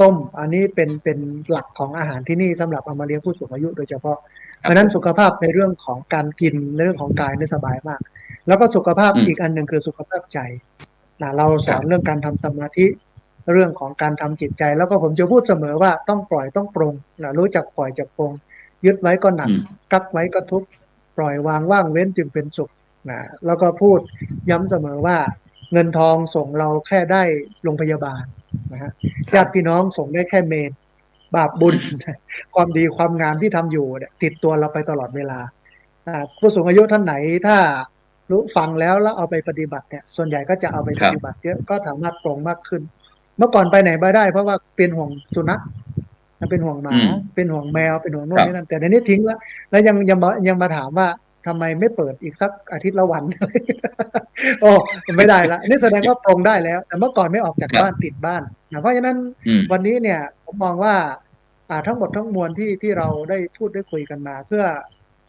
ต้มอันนี้เป็นหลักของอาหารที่นี่สำหรับเอามาเลี้ยงผู้สูงอายุโดยเฉพาะเพราะนั้นสุขภาพในเรื่องของการกินในเรื่องของกายนี่สบายมากแล้วก็สุขภาพอีกอันหนึ่งคือสุขภาพใจเราสอนเรื่องการทำสมาธิเรื่องของการทำจิตใจแล้วก็ผมจะพูดเสมอว่าต้องปล่อยต้องปรงรู้จักปล่อยจักปรงยึดไว้ก็หนักกักไว้ก็ทุกข์ปล่อยวางว่างเว้นจึงเป็นสุขแล้วก็พูดย้ำเสมอว่าเงินทองส่งเราแค่ได้โรงพยาบาลนะฮะญาติพี่น้องส่งได้แค่เมนบาปบุญความดีความงามที่ทำอยู่ติดตัวเราไปตลอดเวลาผู้สูงอายุท่านไหนถ้ารู้ฟังแล้วเอาไปปฏิบัติเนี่ยส่วนใหญ่ก็จะเอาไปปฏิบัติเยอะก็สามารถปรงมากขึ้นเมื่อก่อนไปไหนไปได้เพราะว่าเป็นห่วงสุนัขเป็นห่วงหมาเป็นห่วงแมวเป็นห่วงโน่นนี่นั่นแต่ในนี้ทิ้งแล้วยังมาถามว่าทำไมไม่เปิดอีกสักอาทิตย์ละวัน โอ้ไม่ได้ละนี่แสดงว่าปรงได้แล้วแต่เมื่อก่อนไม่ออกจากบ้านติดบ้านเพราะฉะนั้นวันนี้เนี่ยผมมองว่าทั้งหมดทั้งมวลที่เราได้พูดได้คุยกันมาเพื่อ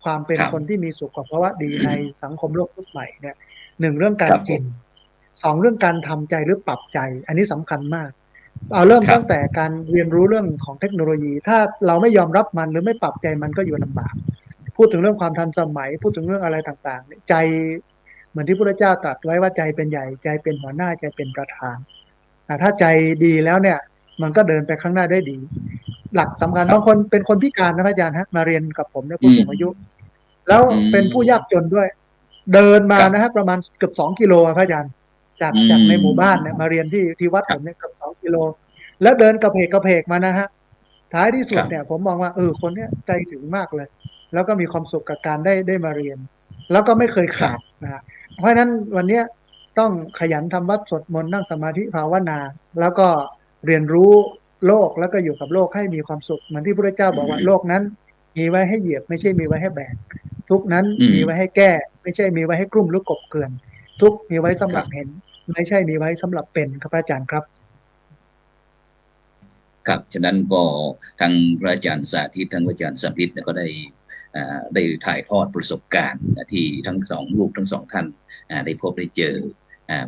ความเป็นคนที่มีสุขภาวะดีในสังคมโลกยุคใหม่เนี่ย1เรื่องการกิน2เรื่องการทำใจหรือปรับใจอันนี้สำคัญมากเอาเริ่มตั้งแต่การเรียนรู้เรื่องของเทคโนโลยีถ้าเราไม่ยอมรับมันหรือไม่ปรับใจมันก็อยู่ลำบากพูดถึงเรื่องความทันสมัยพูดถึงเรื่องอะไรต่างๆใจเหมือนที่พระพุทธเจ้าตรัสไว้ว่าใจเป็นใหญ่ใจเป็นหัวหน้าใจเป็นประธานถ้าใจดีแล้วเนี่ยมันก็เดินไปข้างหน้าได้ดีหลักสำคัญบางคนเป็นคนพิการนะอาจารย์ฮะมาเรียนกับผมเนี่ยผู้สูงอายุแล้วเป็นผู้ยากจนด้วยเดินมานะฮะประมาณเกือบ2 กิโลครับอาจารย์จากในหมู่บ้านเนี่ยมาเรียนที่วัดผมเนี่ยเกือบ2 กิโลแล้วเดินกระเพกมานะฮะท้ายที่สุดเนี่ยผมมองว่าคนเนี้ยใจถึงมากเลยแล้วก็มีความสุขกับการได้มาเรียนแล้วก็ไม่เคยขาดนะฮะเพราะฉะนั้นวันนี้ต้องขยันทำวัดสวดมนต์นั่งสมาธิภาวนาแล้วก็เรียนรู้โลกแล้วก็อยู่กับโลกให้มีความสุขเหมือนที่พระพุทธเจ้าบอกว่าโลกนั้นมีไว้ให้เหยียบไม่ใช่มีไว้ให้แบกทุกนั้นมีไว้ให้แก้ไม่ใช่มีไว้ให้กลุ่มหรือกบเกลื่อนทุกมีไว้สำหรับเห็นไม่ใช่มีไว้สำหรับเป็นครับอาจารย์ครับครับฉะนั้นก็ทางพระอาจารย์สาธิตทางพระอาจารย์สำริดก็ได้ถ่ายทอดประสบการณ์ที่ทั้ง2ลูกทั้ง2ท่านได้พบได้เจอ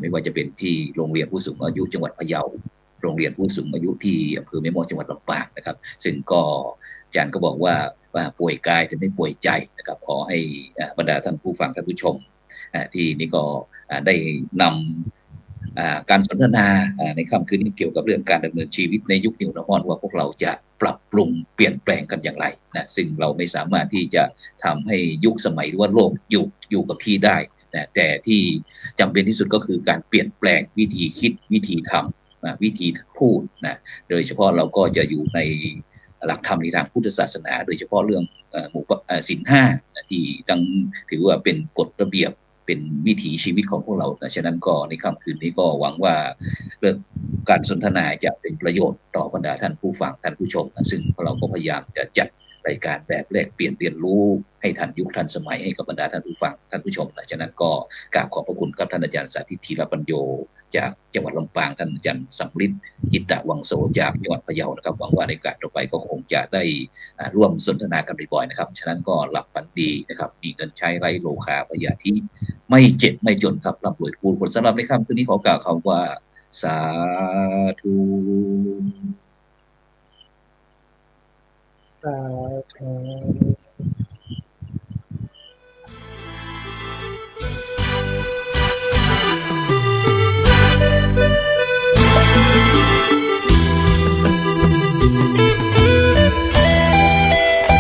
ไม่ว่าจะเป็นที่โรงเรียนผู้สูงอายุจังหวัดพะเยาโรงเรียนผู้สูงอายุที่อำเภอแม่มอจังหวัดลำปางนะครับซึ่งก็อาจารย์ก็บอกว่าป่วยกายแต่ไม่ป่วยใจนะครับขอให้บรรดาท่านผู้ฟังท่านผู้ชมที่นี่ก็ได้นำการสนทนาในค่ำคืนนี้เกี่ยวกับเรื่องการดำเนินชีวิตในยุค New Normal ว่าพวกเราจะปรับปรุงเปลี่ยนแปลงกันอย่างไรนะซึ่งเราไม่สามารถที่จะทำให้ยุคสมัยหรือว่าโลกอยู่กับที่ได้นะแต่ที่จำเป็นที่สุดก็คือการเปลี่ยนแปลงวิธีคิดวิธีทำวิธีพูดนะโดยเฉพาะเราก็จะอยู่ในหลักธรรมในทางพุทธศาสนาโดยเฉพาะเรื่องศีล 5ที่ถือว่าเป็นกฎระเบียบ เป็นวิถีชีวิตของพวกเราฉะนั้นก็ในค่ำคืนนี้ก็หวังว่าเรื่องการสนทนาจะเป็นประโยชน์ต่อบรรดาท่านผู้ฟังท่านผู้ชมซึ่งเราก็พยายามจะจัดรายการแบบแลกเปลี่ยนเรียนรู้ให้ทันยุคทันสมัยให้กับบรรดาท่านผู้ฟังท่านผู้ชมฉะนั้นก็กราบขอบพระคุณครับท่านอาจารย์สาธิตธีรปัญโยจากจังหวัดลำปางท่านอาจารย์สำริดอิตตะวังโสจากจังหวัดพะเยานะครับหวังว่าในการต่อไปก็คงจะได้ร่วมสนทนากันบ่อยๆนะครับฉะนั้นก็หลับฝันดีนะครับมีเงินใช้ไร้โลคาพยาธิไม่เจ็บไม่จนครับร่ำรวยคูณผลสำหรับในค่ำคืนนี้ขอกล่าวคำว่าสาธุ สาธุ